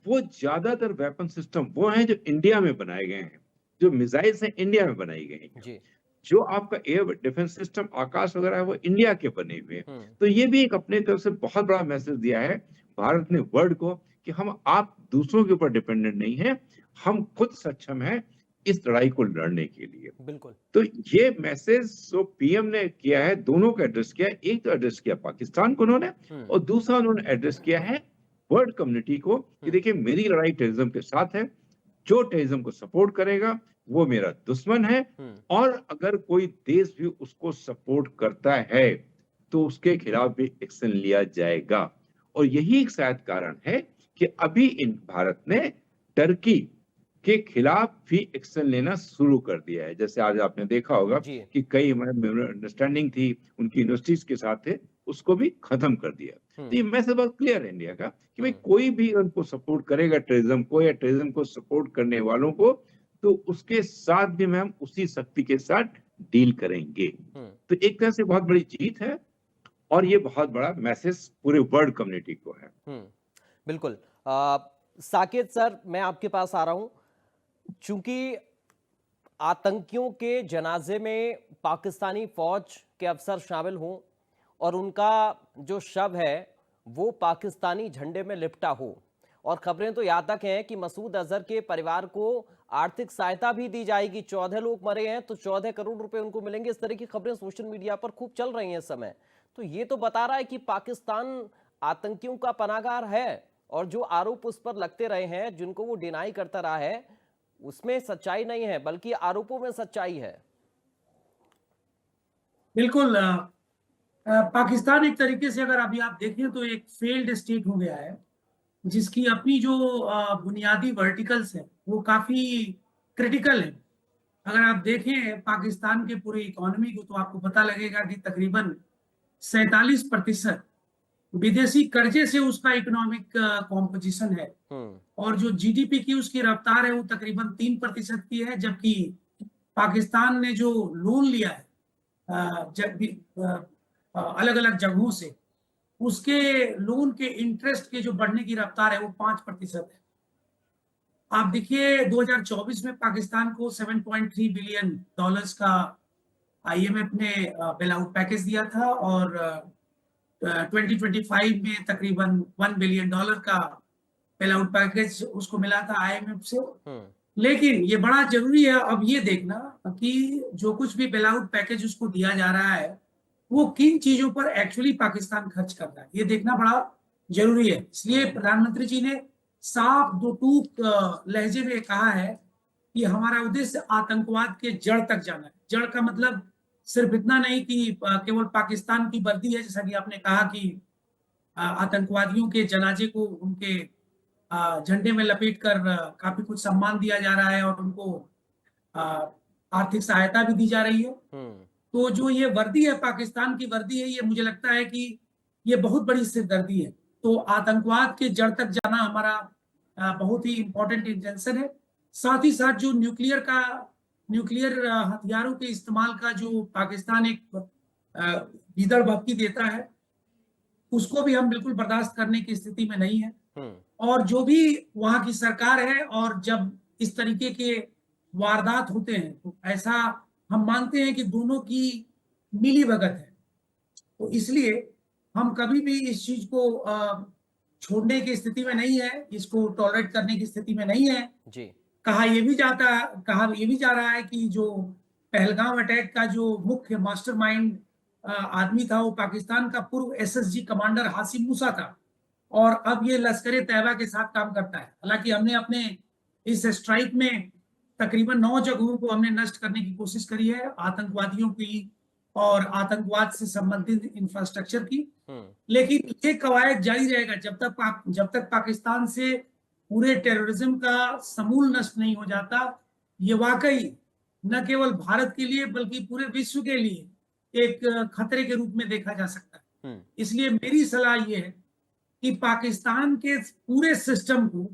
वो ज्यादातर वेपन सिस्टम वो हैं जो इंडिया में बनाए गए हैं, जो मिसाइल्स हैं इंडिया में बनाई गई हैं। जो आपका एयर डिफेंस सिस्टम आकाश वगैरह है वो इंडिया के बने हुए हैं। तो ये भी एक अपने तरफ से बहुत बड़ा मैसेज दिया है भारत ने वर्ल्ड को कि हम आप दूसरों के ऊपर डिपेंडेंट नहीं है, हम खुद सक्षम हैं इस लड़ाई को लड़ने के लिए। बिल्कुल। तो ये मैसेज जो पीएम ने किया है, दोनों को एड्रेस किया है। एक तो एड्रेस किया पाकिस्तान को उन्होंने, और दूसरा उन्होंने एड्रेस किया है वर्ल्ड कम्युनिटी को कि देखिए मेरी लड़ाई टेररिज्म के साथ है, जो टेररिज्म को सपोर्ट करेगा वो मेरा दुश्मन है, और अगर कोई देश भी उसको सपोर्ट करता है तो उसके खिलाफ भी एक्शन लिया जाएगा। और यही एक शायद कारण है कि अभी इन भारत ने टर्की के खिलाफ भी एक्शन लेना शुरू कर दिया है। जैसे आज आपने देखा होगा कि कई अंडरस्टैंडिंग थी उनकी यूनिवर्सिटीज के साथ थे, उसको भी खत्म कर दिया। तो ये मैसेज बहुत क्लियर है इंडिया का कि भाई कोई भी उनको सपोर्ट करेगा टेररिज्म को या टेररिज्म को सपोर्ट करने वालों को, तो उसके साथ भी हम उसी शक्ति के साथ डील करेंगे। तो एक तरह से बहुत बड़ी जीत है और ये बहुत बड़ा मैसेज पूरे वर्ल्ड कम्युनिटी को है। बिल्कुल। साकेत सर, मैं आपके पास आ रहा हूं। चूंकि आतंकियों के जनाजे में पाकिस्तानी फौज के अफसर शामिल हों और उनका जो शव है वो पाकिस्तानी झंडे में लिपटा हो, और खबरें तो यहाँ तक हैं कि मसूद अजहर के परिवार को आर्थिक सहायता भी दी जाएगी। 14 लोग मरे हैं तो 14 करोड़ रुपए उनको मिलेंगे। इस तरह की खबरें सोशल मीडिया पर खूब चल रही हैं इस समय। तो ये तो बता रहा है कि पाकिस्तान आतंकियों का पनाहगार है, और जो आरोप उस पर लगते रहे हैं, जिनको वो डिनाई करता रहा है, उसमें सच्चाई नहीं है बल्कि आरोपों में सच्चाई है। बिल्कुल। पाकिस्तान एक तरीके से अगर अभी आप देखें तो एक फेल्ड स्टेट हो गया है, जिसकी अपनी जो बुनियादी वर्टिकल्स है वो काफी क्रिटिकल है। अगर आप देखें पाकिस्तान के पूरे इकोनॉमी को तो आपको पता लगेगा कि तकरीबन 47% विदेशी कर्जे से उसका इकोनॉमिक कॉम्पोजिशन है, और जो जीडीपी की उसकी रफ्तार है वो तकरीबन 3% की है। जबकि पाकिस्तान ने जो लोन लिया है अलग अलग जगहों से, उसके लोन के इंटरेस्ट के जो बढ़ने की रफ्तार है वो 5% है। आप देखिए 2024 में पाकिस्तान को $7.3 बिलियन का आईएमएफ ने बेल आउट पैकेज दिया था, और 2025 में तकरीबन $1 बिलियन का बेल आउट पैकेज उसको मिला था आईएमएफ से। लेकिन ये बड़ा जरूरी है अब ये देखना कि जो कुछ भी बेल आउट पैकेज उसको दिया जा रहा है वो किन चीजों पर एक्चुअली पाकिस्तान खर्च कर रहा है, ये देखना बड़ा जरूरी है। इसलिए प्रधानमंत्री जी ने साफ दो टूक लहजे में कहा है कि हमारा उद्देश्य आतंकवाद के जड़ तक जाना है। जड़ का मतलब सिर्फ इतना नहीं कि केवल पाकिस्तान की वर्दी है, जैसा कि आपने कहा कि आतंकवादियों के जनाजे को उनके झंडे में लपेटकर काफी कुछ सम्मान दिया जा रहा है और उनको आर्थिक सहायता भी दी जा रही है। तो जो ये वर्दी है, पाकिस्तान की वर्दी है, ये मुझे लगता है कि ये बहुत बड़ी सिरदर्दी है। तो आतंकवाद के जड़ तक जाना हमारा बहुत ही इंपॉर्टेंट इंटेंशन है। साथ ही साथ जो न्यूक्लियर हथियारों के इस्तेमाल का जो पाकिस्तान एक भीतर भपकी देता है, उसको भी हम बिल्कुल बर्दाश्त करने की स्थिति में नहीं है। और जो भी वहां की सरकार है, और जब इस तरीके के वारदात होते हैं तो ऐसा हम मानते हैं कि दोनों की मिली भगत है। तो इसलिए हम कभी भी इस चीज को छोड़ने की स्थिति में नहीं है, इसको टॉलरेट करने की स्थिति में नहीं है जी। कहा यह भी जा रहा है कि जो पहलगाम अटैक का जो मुख्य मास्टरमाइंड आदमी था वो पाकिस्तान का पूर्व एसएसजी कमांडर हासिम मूसा था, और अब ये लश्कर तैयबा के साथ काम करता है। हालांकि हमने अपने इस स्ट्राइक में तकरीबन 9 जगहों को हमने नष्ट करने की कोशिश करी है, आतंकवादियों की और आतंकवाद से संबंधित इंफ्रास्ट्रक्चर की। लेकिन ये कवायद जारी रहेगा जब तक पाकिस्तान से पूरे टेररिज्म का समूल नष्ट नहीं हो जाता। ये वाकई न केवल भारत के लिए बल्कि पूरे विश्व के लिए एक खतरे के रूप में देखा जा सकता है। इसलिए मेरी सलाह ये है कि पाकिस्तान के पूरे सिस्टम को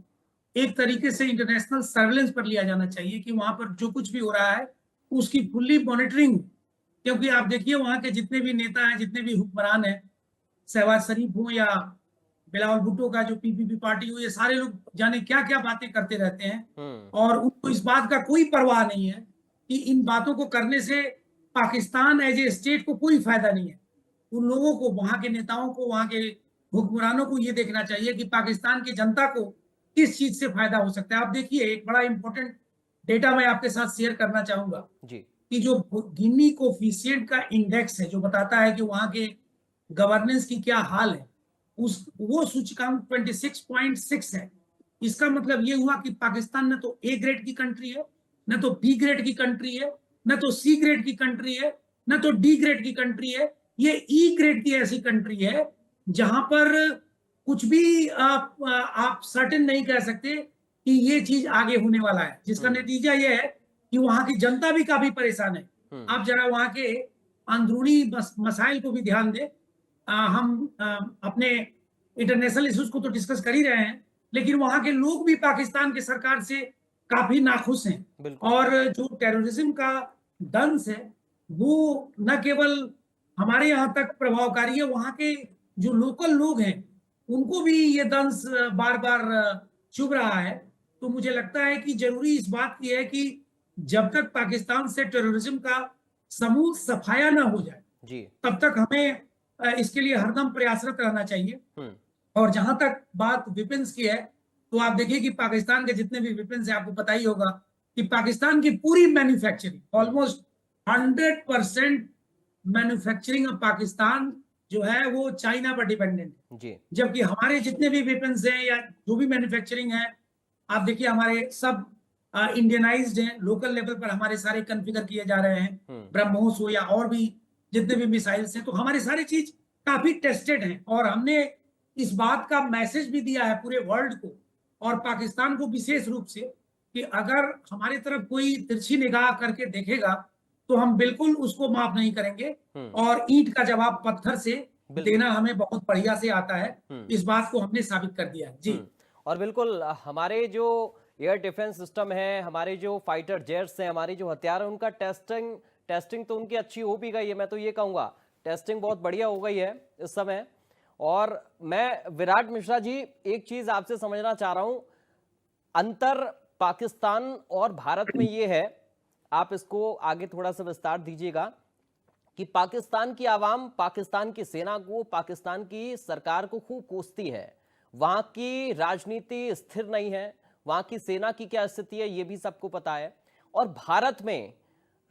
एक तरीके से इंटरनेशनल सर्वेलेंस पर लिया जाना चाहिए कि वहां पर जो कुछ भी हो रहा है उसकी फुल्ली मॉनिटरिंग क्योंकि आप देखिए वहां के जितने भी नेता हैं, जितने भी हुक्मरान हैं, शहबाज शरीफ हो या बिलावल भुट्टो का जो पीपीपी पार्टी हो, ये सारे लोग जाने क्या क्या बातें करते रहते हैं और उनको इस बात का कोई परवाह नहीं है कि इन बातों को करने से पाकिस्तान एज ए स्टेट को कोई फायदा नहीं है। उन लोगों को, वहां के नेताओं को, वहां के हुक्मरानों को ये देखना चाहिए कि पाकिस्तान की जनता को किस चीज से फायदा हो सकता है। आप देखिए, एक बड़ा इंपॉर्टेंट डेटा मैं आपके साथ शेयर करना चाहूंगा जी। कि जो गिनी कोफिशिएंट का इंडेक्स है, जो बताता है कि वहां के गवर्नेंस की क्या हाल है, वो सूचकांक 26.6 है। इसका मतलब ये हुआ कि पाकिस्तान न तो ए ग्रेड की कंट्री है, न तो बी ग्रेड की कंट्री है, न तो सी ग्रेड की कंट्री है, न तो डी ग्रेड की कंट्री है। ये ई ग्रेड की ऐसी कंट्री है जहां पर कुछ भी आप सर्टेन नहीं कह सकते कि ये चीज आगे होने वाला है, जिसका नतीजा ये है कि वहां की जनता भी काफी परेशान है। आप जरा वहां के अंदरूनी मसाइल को भी ध्यान दें। हम अपने इंटरनेशनल इश्यूज को तो डिस्कस कर ही रहे हैं, लेकिन वहां के लोग भी पाकिस्तान की सरकार से काफी नाखुश हैं। और जो टेररिज्म का दंश है वो न केवल हमारे यहाँ तक प्रभावकारी है, वहां के जो लोकल लोग हैं उनको भी ये दंश बार बार चुभ रहा है। तो मुझे लगता है कि जरूरी इस बात की है कि जब तक पाकिस्तान से टेररिज्म का समूल सफाया ना हो जाए जी, तब तक हमें इसके लिए हरदम प्रयासरत रहना चाहिए। और जहां तक बात वेपन्स की है, तो आप देखिए कि पाकिस्तान के जितने भी वेपन्स हैं, आपको पता ही होगा कि पाकिस्तान की पूरी manufacturing, almost 100% manufacturing of Pakistan जो है वो चाइना पर डिपेंडेंट है जी। जबकि हमारे जितने भी वेपन्स हैं या जो भी मैन्युफैक्चरिंग है, आप देखिए हमारे सब इंडियनाइज्ड हैं, लोकल लेवल पर हमारे सारे कॉन्फ़िगर किए जा रहे हैं, ब्रह्मोस हो या और भी जितने भी मिसाइल्स हैं। तो हमारी सारी चीज काफी टेस्टेड हैं और हमने इस बात का मैसेज भी दिया है पूरे वर्ल्ड को और पाकिस्तान को विशेष रूप से कि अगर हमारी तरफ कोई तिरछी निगाह करके देखेगा तो हम बिल्कुल उसको माफ नहीं करेंगे और ईंट का जवाब पत्थर से देना हमें बहुत बढ़िया से आता है। इस बात को हमने साबित कर दिया है जी। और बिल्कुल हमारे जो एयर डिफेंस सिस्टम है, हमारे जो फाइटर जेट्स हैं, हमारे जो हथियार हैं, उनका टेस्टिंग तो उनकी अच्छी हो भी गई है। मैं तो ये कहूँगा टेस्टिंग बहुत बढ़िया हो गई है इस समय। और मैं विराट मिश्रा जी एक चीज आपसे समझना चाह रहा हूं, अंतर पाकिस्तान और भारत में ये है, आप इसको आगे थोड़ा सा विस्तार दीजिएगा कि पाकिस्तान की आवाम पाकिस्तान की सेना को, पाकिस्तान की सरकार को खूब कोसती है। वहां की राजनीति स्थिर नहीं है, वहां की सेना की क्या स्थिति है ये भी सबको पता है। और भारत में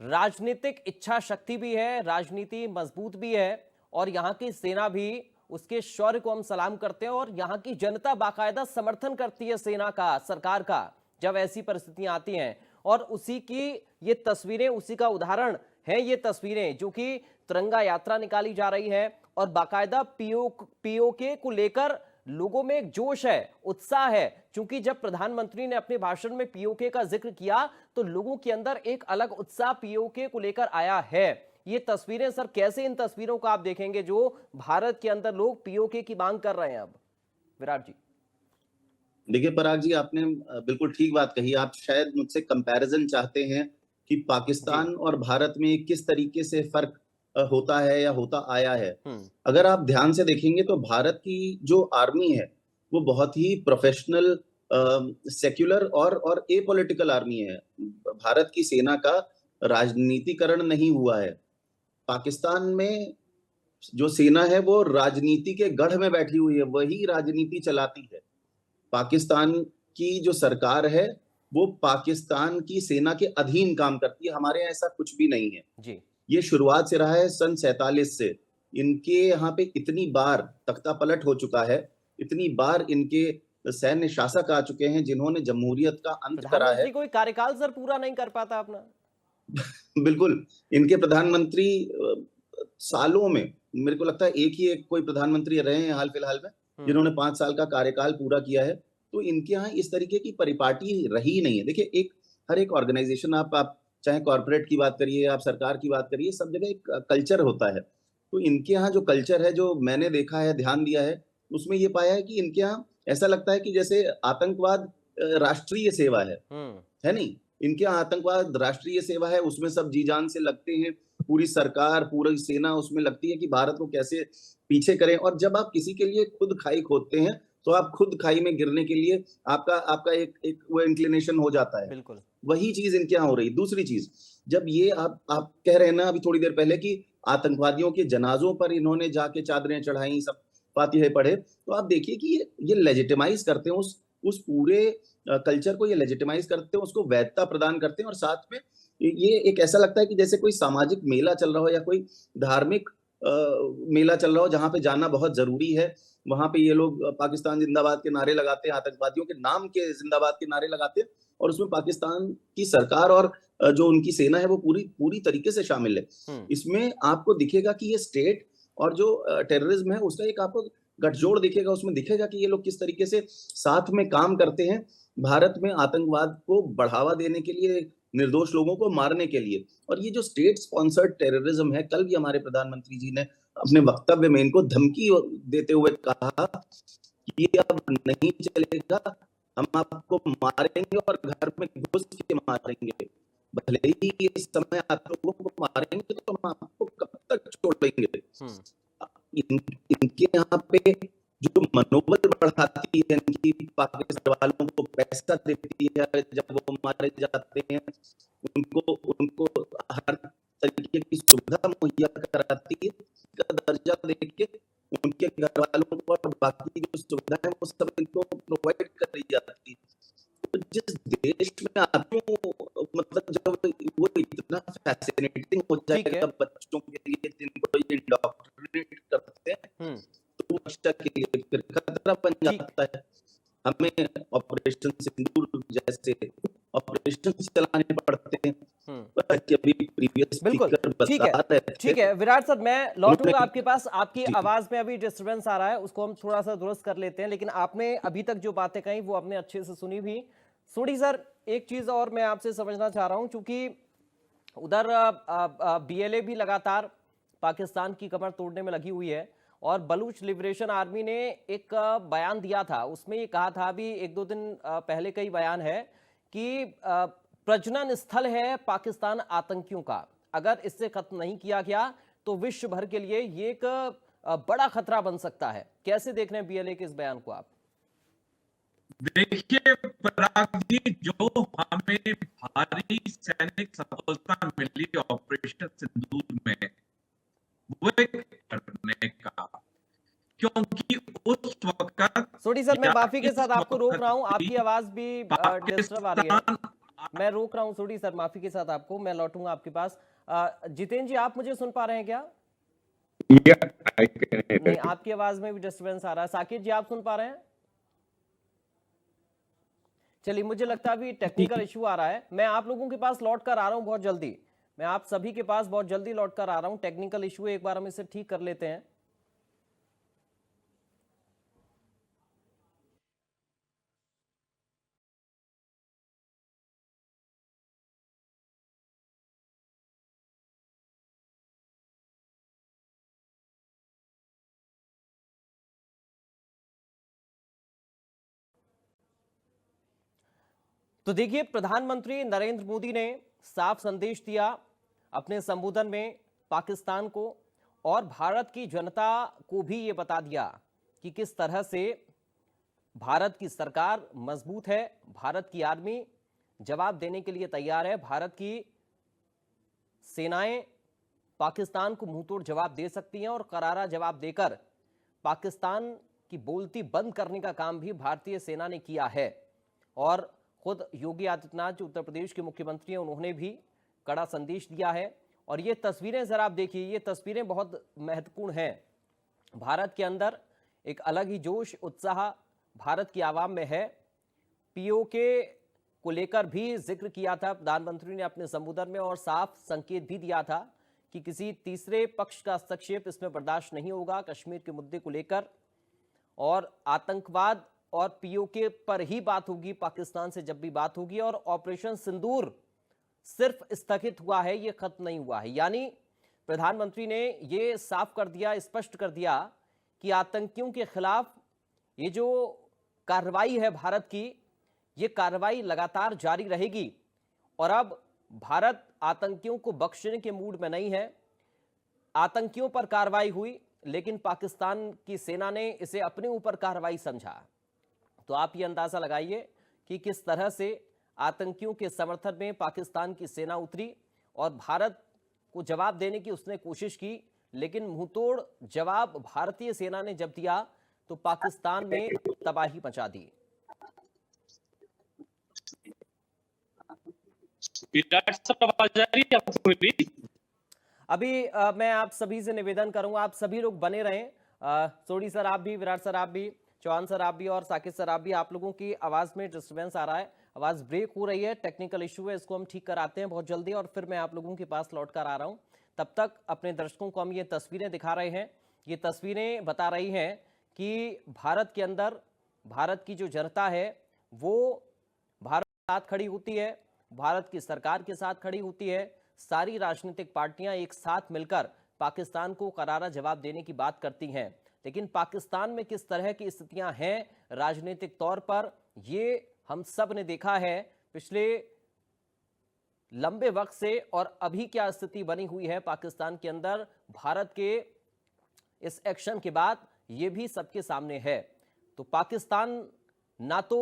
राजनीतिक इच्छा शक्ति भी है, राजनीति मजबूत भी है और यहाँ की सेना भी, उसके शौर्य को हम सलाम करते हैं और यहाँ की जनता बाकायदा समर्थन करती है सेना का, सरकार का, जब ऐसी परिस्थितियां आती हैं। और उसी की ये तस्वीरें, उसी का उदाहरण है ये तस्वीरें जो कि तिरंगा यात्रा निकाली जा रही है और बाकायदा पीओके को लेकर लोगों में एक जोश है, उत्साह है। क्योंकि जब प्रधानमंत्री ने अपने भाषण में पीओके का जिक्र किया तो लोगों के अंदर एक अलग उत्साह पीओके को लेकर आया है। ये तस्वीरें सर, कैसे इन तस्वीरों को आप देखेंगे जो भारत के अंदर लोग पीओके की मांग कर रहे हैं अब? विराट जी देखिए पराग जी, आपने बिल्कुल ठीक बात कही। आप शायद मुझसे कंपैरिजन चाहते हैं कि पाकिस्तान और भारत में किस तरीके से फर्क होता है या होता आया है। अगर आप ध्यान से देखेंगे तो भारत की जो आर्मी है वो बहुत ही प्रोफेशनल, सेक्युलर और एपॉलिटिकल आर्मी है। भारत की सेना का राजनीतिकरण नहीं हुआ है। पाकिस्तान में जो सेना है वो राजनीति के गढ़ में बैठी हुई है, वही राजनीति चलाती है। पाकिस्तान की जो सरकार है वो पाकिस्तान की सेना के अधीन काम करती है। हमारे यहाँ ऐसा कुछ भी नहीं है जी। ये शुरुआत से रहा है, सन 47 से। इनके यहाँ पे इतनी बार तख्ता पलट हो चुका है, इतनी बार इनके सैन्य शासक आ चुके हैं जिन्होंने जमहूरियत का अंत करा है। कोई कार्यकाल सर पूरा नहीं कर पाता अपना। बिल्कुल, इनके प्रधानमंत्री सालों में, मेरे को लगता है एक कोई प्रधानमंत्री रहे हैं हाल फिलहाल में जिन्होंने 5 साल का कार्यकाल पूरा किया है। तो इनके यहाँ इस तरीके की परिपाटी रही नहीं है। देखिए, हर एक ऑर्गेनाइजेशन, आप चाहे कॉर्पोरेट की बात करिए, आप सरकार की बात करिए, सब जगह एक कल्चर होता है। तो इनके यहाँ जो कल्चर है, जो मैंने देखा है, ध्यान दिया है, उसमें ये पाया है कि इनके यहाँ ऐसा लगता है कि जैसे आतंकवाद राष्ट्रीय सेवा है नहीं। इनके यहाँ आतंकवाद राष्ट्रीय सेवा है, उसमें सब जी जान से लगते हैं। पूरी सरकार, पूरी सेना उसमें लगती है कि भारत को कैसे पीछे करें। और जब आप किसी के लिए खुद खाई खोदते हैं तो आप खुद खाई में गिरने के लिए आपका आपका एक वो इंक्लिनेशन हो जाता है। बिल्कुल। वही चीज इनके यहाँ हो रही। दूसरी चीज, जब ये आप कह रहे हैं ना अभी थोड़ी देर पहले कि आतंकवादियों के जनाजों पर इन्होंने जाके चादरें चढ़ाई, सब फातिहे पढ़े, तो आप देखिए कि ये लेजिटिमाइज करते हैं उस पूरे कल्चर को, ये लेजिटिमाइज करते हैं, उसको वैधता प्रदान करते हैं। और साथ में ये एक ऐसा लगता है कि जैसे कोई सामाजिक मेला चल रहा हो या कोई धार्मिक मेला चल रहा हो जहां पे जाना बहुत जरूरी है। वहां पे ये लोग पाकिस्तान जिंदाबाद के नारे लगाते हैं, आतंकवादियों के नाम के जिंदाबाद के नारे लगाते हैं, और उसमें पाकिस्तान की सरकार और जो उनकी सेना है वो पूरी तरीके से शामिल है। इसमें आपको दिखेगा कि ये स्टेट और जो टेररिज्म है उसका एक आपको गठजोड़ दिखेगा। उसमें दिखेगा कि ये लोग किस तरीके से साथ में काम करते हैं भारत में आतंकवाद को बढ़ावा देने के लिए, निर्दोष लोगों को मारने के लिए। और ये जो स्टेट स्पॉन्सर्ड टेररिज्म है, कल भी हमारे प्रधानमंत्री जी ने अपने वक्तव्य में इनको धमकी देते हुए कहा कि ये अब नहीं चलेगा, हम आपको मारेंगे और घर में घुस के मारेंगे। भले ही ये समय आप लोगों को मारेंगे तो हम आपको कब तक छोड़ेंगे। इनके यहाँ पे जो मनोबल बढ़ाती है, इनकी पाकिस्तान वालों को पैसा देती है जब वो मारे जाते हैं, उनको हर तरीके की सुविधा मुहैया कराती है, का दर्जा देके उनके घर वालों को और बाकी जो सुविधा है वो सब इनको प्रोवाइड करी जाती है। तो जिस देश में आते हो, मतलब जब वो इतना फैसिनेटिंग हो जाएगा बच्चों के लिए, जिनको ये इंडोक्ट्रिनेट करते हैं, तो बच्चा के लिए फिर खतरा बन जाता है। हमें ऑपरेशन सिंदूर जैसे ऑपरेशन चलाने पड़ते हैं। बिल्कुल ठीक है विराट सर, मैं लौटूंगा आपके पास। आपकी आवाज में अभी डिस्टर्बेंस आ रहा है, उसको हम थोड़ा सा दुरुस्त कर लेते हैं। लेकिन आपने अभी तक जो बातें कही वो आपने अच्छे से सुनी भी। सोडी सर, एक चीज और मैं आपसे समझना चाह रहा हूं, क्योंकि उधर बीएलए भी लगातार पाकिस्तान की कमर तोड़ने में लगी हुई है, और बलूच लिबरेशन आर्मी ने एक बयान दिया था, उसमें ये कहा था, अभी एक दो दिन पहले का ही बयान है, कि प्रजनन स्थल है पाकिस्तान आतंकियों का। अगर इससे खत्म नहीं किया गया तो विश्व भर के लिए ये एक बड़ा खतरा बन सकता है। कैसे देख रहे हैं बीएलए के इस बयान को आप? देखिए पराग जी, जो हमें भारी सैनिक सफलता मिली ऑपरेशन सिंदूर में, वो एक करने का, क्योंकि उस वक्त सोडी सर, मैं माफी के साथ आपको रोक रहा हूं, आपकी आवाज भी डिस्टर्ब आ रही है, मैं रोक रहा हूं सोडी सर, माफी के साथ आपको। मैं लौटूंगा आपके पास। जितेंद्र जी, आप मुझे सुन पा रहे हैं क्या? नहीं, आपकी आवाज में भी डिस्टर्बेंस आ रहा है। साकिब जी, आप सुन पा रहे हैं? चलिए, मुझे लगता है अभी टेक्निकल इशू आ रहा है। मैं आप लोगों के पास लौट कर आ रहा हूं बहुत जल्दी। मैं आप सभी के पास बहुत जल्दी लौट कर आ रहा हूं। टेक्निकल इशू एक बार हम इसे ठीक कर लेते हैं। तो देखिए, प्रधानमंत्री नरेंद्र मोदी ने साफ संदेश दिया अपने संबोधन में पाकिस्तान को, और भारत की जनता को भी ये बता दिया कि किस तरह से भारत की सरकार मजबूत है, भारत की आर्मी जवाब देने के लिए तैयार है, भारत की सेनाएं पाकिस्तान को मुंहतोड़ जवाब दे सकती हैं, और करारा जवाब देकर पाकिस्तान की बोलती बंद करने का काम भी भारतीय सेना ने किया है। और खुद योगी आदित्यनाथ जो उत्तर प्रदेश के मुख्यमंत्री हैं, उन्होंने भी कड़ा संदेश दिया है। और ये तस्वीरें जरा आप देखिए, ये तस्वीरें बहुत महत्वपूर्ण हैं। भारत के अंदर एक अलग ही जोश, उत्साह भारत की आवाम में है। पीओके को लेकर भी जिक्र किया था प्रधानमंत्री ने अपने संबोधन में, और साफ संकेत भी दिया था कि किसी तीसरे पक्ष का हस्तक्षेप इसमें बर्दाश्त नहीं होगा कश्मीर के मुद्दे को लेकर, और आतंकवाद और पीओके पर ही बात होगी पाकिस्तान से जब भी बात होगी। और ऑपरेशन सिंदूर सिर्फ स्थगित हुआ है, ये खत्म नहीं हुआ है। यानी प्रधानमंत्री ने ये साफ कर दिया, स्पष्ट कर दिया कि आतंकियों के खिलाफ ये जो कार्रवाई है भारत की, ये कार्रवाई लगातार जारी रहेगी। और अब भारत आतंकियों को बख्शने के मूड में नहीं है। आतंकियों पर कार्रवाई हुई, लेकिन पाकिस्तान की सेना ने इसे अपने ऊपर कार्रवाई समझा। तो आप ये अंदाजा लगाइए कि किस तरह से आतंकियों के समर्थन में पाकिस्तान की सेना उतरी और भारत को जवाब देने की उसने कोशिश की, लेकिन मुंहतोड़ जवाब भारतीय सेना ने जब दिया तो पाकिस्तान में तबाही मचा दी। अभी मैं आप सभी से निवेदन करूंगा, आप सभी लोग बने रहें। सोडी सर आप भी, विराट सर आप भी, चौहान सर आप भी और साकिब सर आप भी। आप लोगों की आवाज में डिस्टर्बेंस आ रहा है, आवाज ब्रेक हो रही है, टेक्निकल इशू है, इसको हम ठीक कराते हैं बहुत जल्दी और फिर मैं आप लोगों के पास लौट कर आ रहा हूं। तब तक अपने दर्शकों को हम ये तस्वीरें दिखा रहे हैं। ये तस्वीरें बता रही हैं कि भारत के अंदर भारत की जो जनता है वो भारत के साथ खड़ी होती है, भारत की सरकार के साथ खड़ी होती है। सारी राजनीतिक पार्टियां एक साथ मिलकर पाकिस्तान को करारा जवाब देने की बात करती हैं, लेकिन पाकिस्तान में किस तरह की स्थितियां हैं राजनीतिक तौर पर, ये हम सब ने देखा है पिछले लंबे वक्त से। और अभी क्या स्थिति बनी हुई है पाकिस्तान के अंदर भारत के इस एक्शन के बाद, ये भी सबके सामने है। तो पाकिस्तान ना तो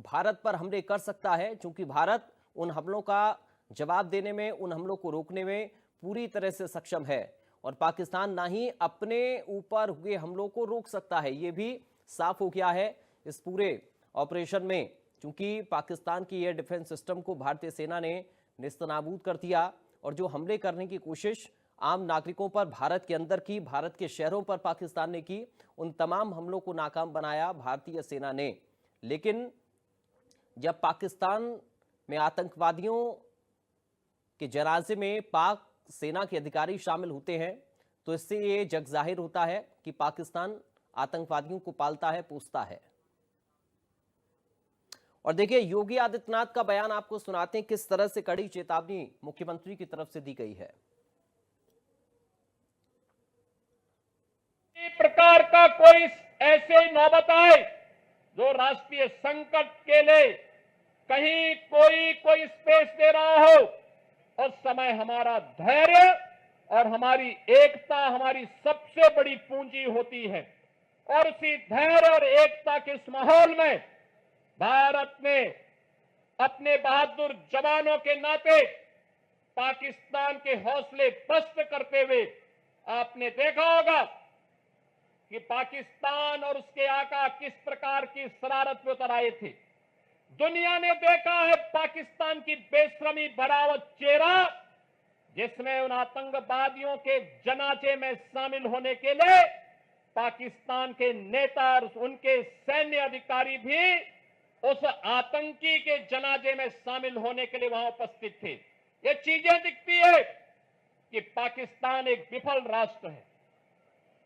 भारत पर हमले कर सकता है, क्योंकि भारत उन हमलों का जवाब देने में, उन हमलों को रोकने में पूरी तरह से सक्षम है, और पाकिस्तान ना ही अपने ऊपर हुए हमलों को रोक सकता है। ये भी साफ हो गया है इस पूरे ऑपरेशन में, क्योंकि पाकिस्तान की एयर डिफेंस सिस्टम को भारतीय सेना ने नेस्तनाबूद कर दिया, और जो हमले करने की कोशिश आम नागरिकों पर भारत के अंदर की, भारत के शहरों पर पाकिस्तान ने की, उन तमाम हमलों को नाकाम बनाया भारतीय सेना ने। लेकिन जब पाकिस्तान में आतंकवादियों के जनाजे में पाक सेना के अधिकारी शामिल होते हैं, तो इससे ये जग जाहिर होता है कि पाकिस्तान आतंकवादियों को पालता है, पोसता है। और देखिए योगी आदित्यनाथ का बयान आपको सुनाते हैं, किस तरह से कड़ी चेतावनी मुख्यमंत्री की तरफ से दी गई है। प्रकार का कोई ऐसे नौबत आए जो राष्ट्रीय संकट के लिए कहीं कोई स्पेस दे रहा हो, उस समय हमारा धैर्य और हमारी एकता हमारी सबसे बड़ी पूंजी होती है। और उसी धैर्य और एकता के इस माहौल में भारत ने अपने बहादुर जवानों के नाते पाकिस्तान के हौसले पस्त करते हुए, आपने देखा होगा कि पाकिस्तान और उसके आका किस प्रकार की शरारत में उतर आए थे। दुनिया ने देखा है पाकिस्तान की बेशरमी भरा हुआ चेहरा, जिसमें उन आतंकवादियों के जनाजे में शामिल होने के लिए पाकिस्तान के नेता और उनके सैन्य अधिकारी भी उस आतंकी के जनाजे में शामिल होने के लिए वहां उपस्थित थे। ये चीजें दिखती है कि पाकिस्तान एक विफल राष्ट्र है।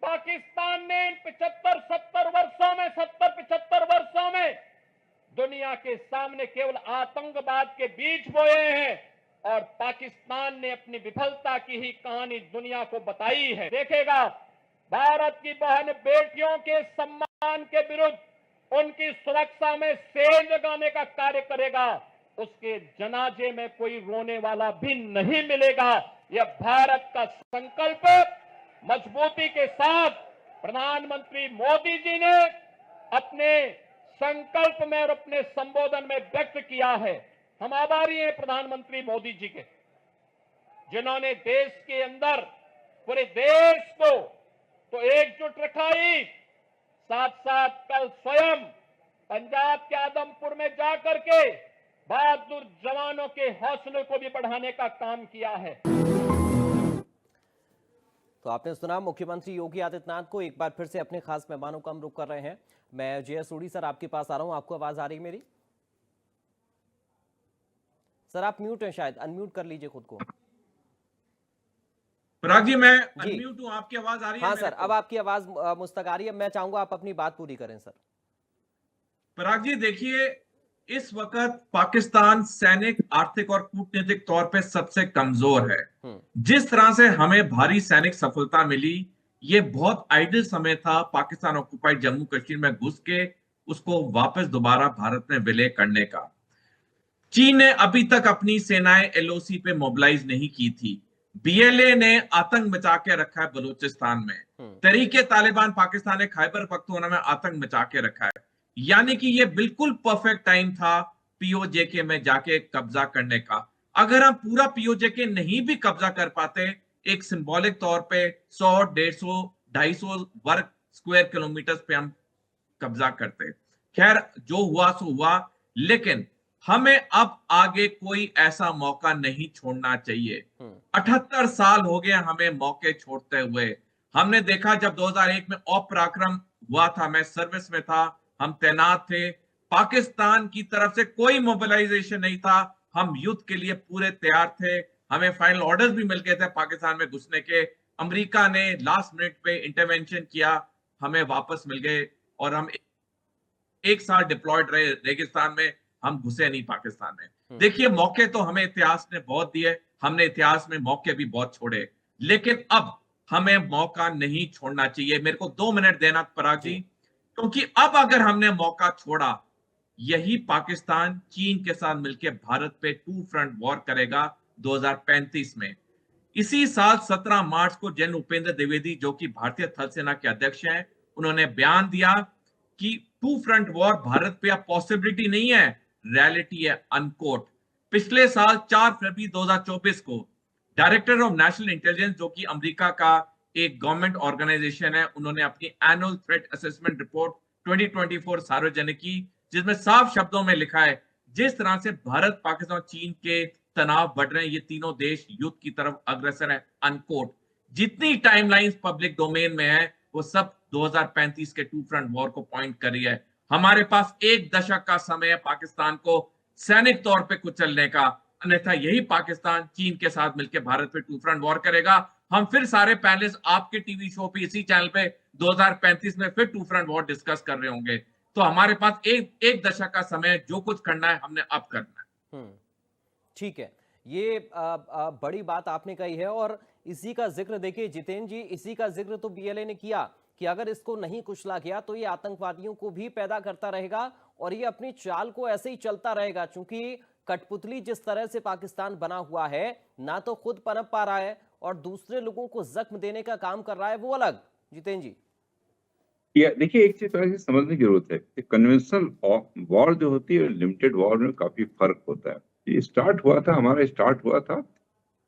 पाकिस्तान ने 75 वर्षों में दुनिया के सामने केवल आतंकवाद के बीज बोए हैं, और पाकिस्तान ने अपनी विफलता की ही कहानी दुनिया को बताई है। देखेगा भारत की बहन बेटियों के सम्मान के विरुद्ध उनकी सुरक्षा में सेंध लगाने का कार्य करेगा, उसके जनाजे में कोई रोने वाला भी नहीं मिलेगा। यह भारत का संकल्प मजबूती के साथ प्रधानमंत्री मोदी जी ने अपने संकल्प में और अपने संबोधन में व्यक्त किया है। हम आभारी हैं प्रधानमंत्री मोदी जी के, जिन्होंने देश के अंदर पूरे देश को तो एकजुट रखा ही, साथ साथ कल स्वयं पंजाब के आदमपुर में जाकर के बहादुर जवानों के हौसले को भी बढ़ाने का काम किया है। तो आपने सुना मुख्यमंत्री योगी आदित्यनाथ को। एक बार फिर से अपने खास मेहमानों का हम रुख कर रहे हैं। मैं जय सोडी सर आपके पास आ रहा हूं, आपको आवाज आ रही है मेरी? सर आप म्यूट हैं, शायद अनम्यूट कर लीजिए खुद को। पराग जी मैं अनम्यूट हूं, आपकी आवाज आ रही है? हाँ सर, अब आपकी आवाज मुझ तक आ रही है। मैं चाहूंगा आप अपनी बात पूरी करें सर। पराग जी देखिए, इस वक्त पाकिस्तान सैनिक, आर्थिक और कूटनीतिक तौर पे सबसे कमजोर है। जिस तरह से हमें भारी सैनिक सफलता मिली, ये बहुत आइडियल समय था पाकिस्तान ऑक्युपाइड जम्मू कश्मीर में घुस के उसको वापस दोबारा भारत में विलय करने का। चीन ने अभी तक अपनी सेनाएं एलओसी पे मोबिलाइज नहीं की थी, बीएलए ने आतंक मचा के रखा है बलूचिस्तान में, तरीके तालिबान पाकिस्तान ने खैबर पख्तूनख्वा में आतंक मचा के रखा है। यानी कि ये बिल्कुल परफेक्ट टाइम था पीओजेके में जाके कब्जा करने का। अगर हम पूरा पीओजेके नहीं भी कब्जा कर पाते, एक सिंबॉलिक तौर पे 100, 150, 250 वर्ग स्क्वायर किलोमीटर पे हम कब्जा करते। खैर जो हुआ सो हुआ, लेकिन हमें अब आगे कोई ऐसा मौका नहीं छोड़ना चाहिए। 78 साल हो गए हमें मौके छोड़ते हुए। हमने देखा जब 2001 में पराक्रम हुआ था, मैं सर्विस में था, हम तैनात थे, पाकिस्तान की तरफ से कोई मोबिलाइजेशन नहीं था, हम युद्ध के लिए पूरे तैयार थे, हमें फाइनल ऑर्डर्स भी मिल गए थे पाकिस्तान में घुसने के। अमेरिका ने लास्ट मिनट पे इंटरवेंशन किया, हमें वापस मिल गए और हम एक साल डिप्लॉयड रहे रेगिस्तान में, हम घुसे नहीं पाकिस्तान में। देखिए मौके तो हमें इतिहास ने बहुत दिए, हमने इतिहास में मौके भी बहुत छोड़े, लेकिन अब हमें मौका नहीं छोड़ना चाहिए। मेरे को 2 मिनट देना पराग जी, क्योंकि अब अगर हमने मौका छोड़ा, यही पाकिस्तान चीन के साथ मिलकर भारत पे 2 फ्रंट वॉर करेगा 2035 में। इसी साल 17 मार्च को जनरल उपेंद्र द्विवेदी, जो कि भारतीय थल सेना के अध्यक्ष हैं, उन्होंने बयान दिया कि 2 फ्रंट वॉर भारत पे अब पॉसिबिलिटी नहीं है, रियलिटी है, अनकोट। पिछले साल 4 फरवरी 2024 को डायरेक्टर ऑफ नेशनल इंटेलिजेंस, जो कि अमेरिका का एक गवर्नमेंट ऑर्गेनाइजेशन है, उन्होंने अपनी एनुअल थ्रेट असेसमेंट रिपोर्ट 2024 सार्वजनिक की, जिसमें साफ शब्दों में लिखा है जिस तरह से भारत, पाकिस्तान और चीन के तनाव बढ़ रहे हैं, ये तीनों देश युद्ध की तरफ अग्रसर है, अनकोट। जितनी टाइमलाइंस पब्लिक डोमेन में है वो सब 2035 के 2 फ्रंट वॉर को पॉइंट कर रही है। हमारे पास 1 दशक का समय है पाकिस्तान को सैनिक तौर पे कुचलने का, अन्यथा यही पाकिस्तान चीन के साथ मिलकर भारत पे 2 फ्रंट वॉर करेगा। हम फिर सारे पैनलिस्ट आपके टीवी शो पे, इसी चैनल पे 2035 में फिर 2 फ्रंट वॉर डिस्कस कर रहे होंगे। तो हमारे पास एक दशक का समय है, जो कुछ करना है हमने अब करना है। ठीक है, ये बड़ी बात आपने कही है और इसी का जिक्र देखिए जितेंद्र जी, इसी का जिक्र तो बीएलए ने किया कि अगर इसको नहीं कुचला गया तो ये आतंकवादियों को भी पैदा करता रहेगा और ये अपनी चाल को ऐसे ही चलता रहेगा। चूंकि कठपुतली जिस तरह से पाकिस्तान बना हुआ है, ना तो खुद पनप पा रहा है और दूसरे लोगों को जख्म देने का काम कर रहा है, वो अलग। जितेंद्र जी, देखिए एक चीज थोड़ा सी समझने की जरूरत है कि कन्वेंशनल वॉर जो होती है लिमिटेड वॉर में काफी फर्क होता है। ये हमारा स्टार्ट हुआ था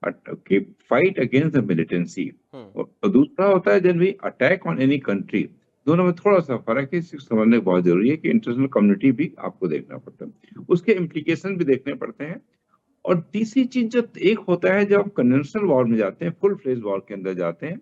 कि फाइट अगेंस्ट द मिलिटेंसी, और दूसरा होता है जब we attack on any country. दोनों में थोड़ा सा फर्क है, समझने बहुत जरूरी है कि इंटरनेशनल कम्युनिटी भी आपको देखना पड़ता है, उसके इम्प्लीकेशन भी देखने पड़ते हैं। और तीसरी चीज जब एक होता है जब आप कन्वेंशनल वॉर में जाते हैं, फुल फ्लेज वॉर के अंदर जाते हैं,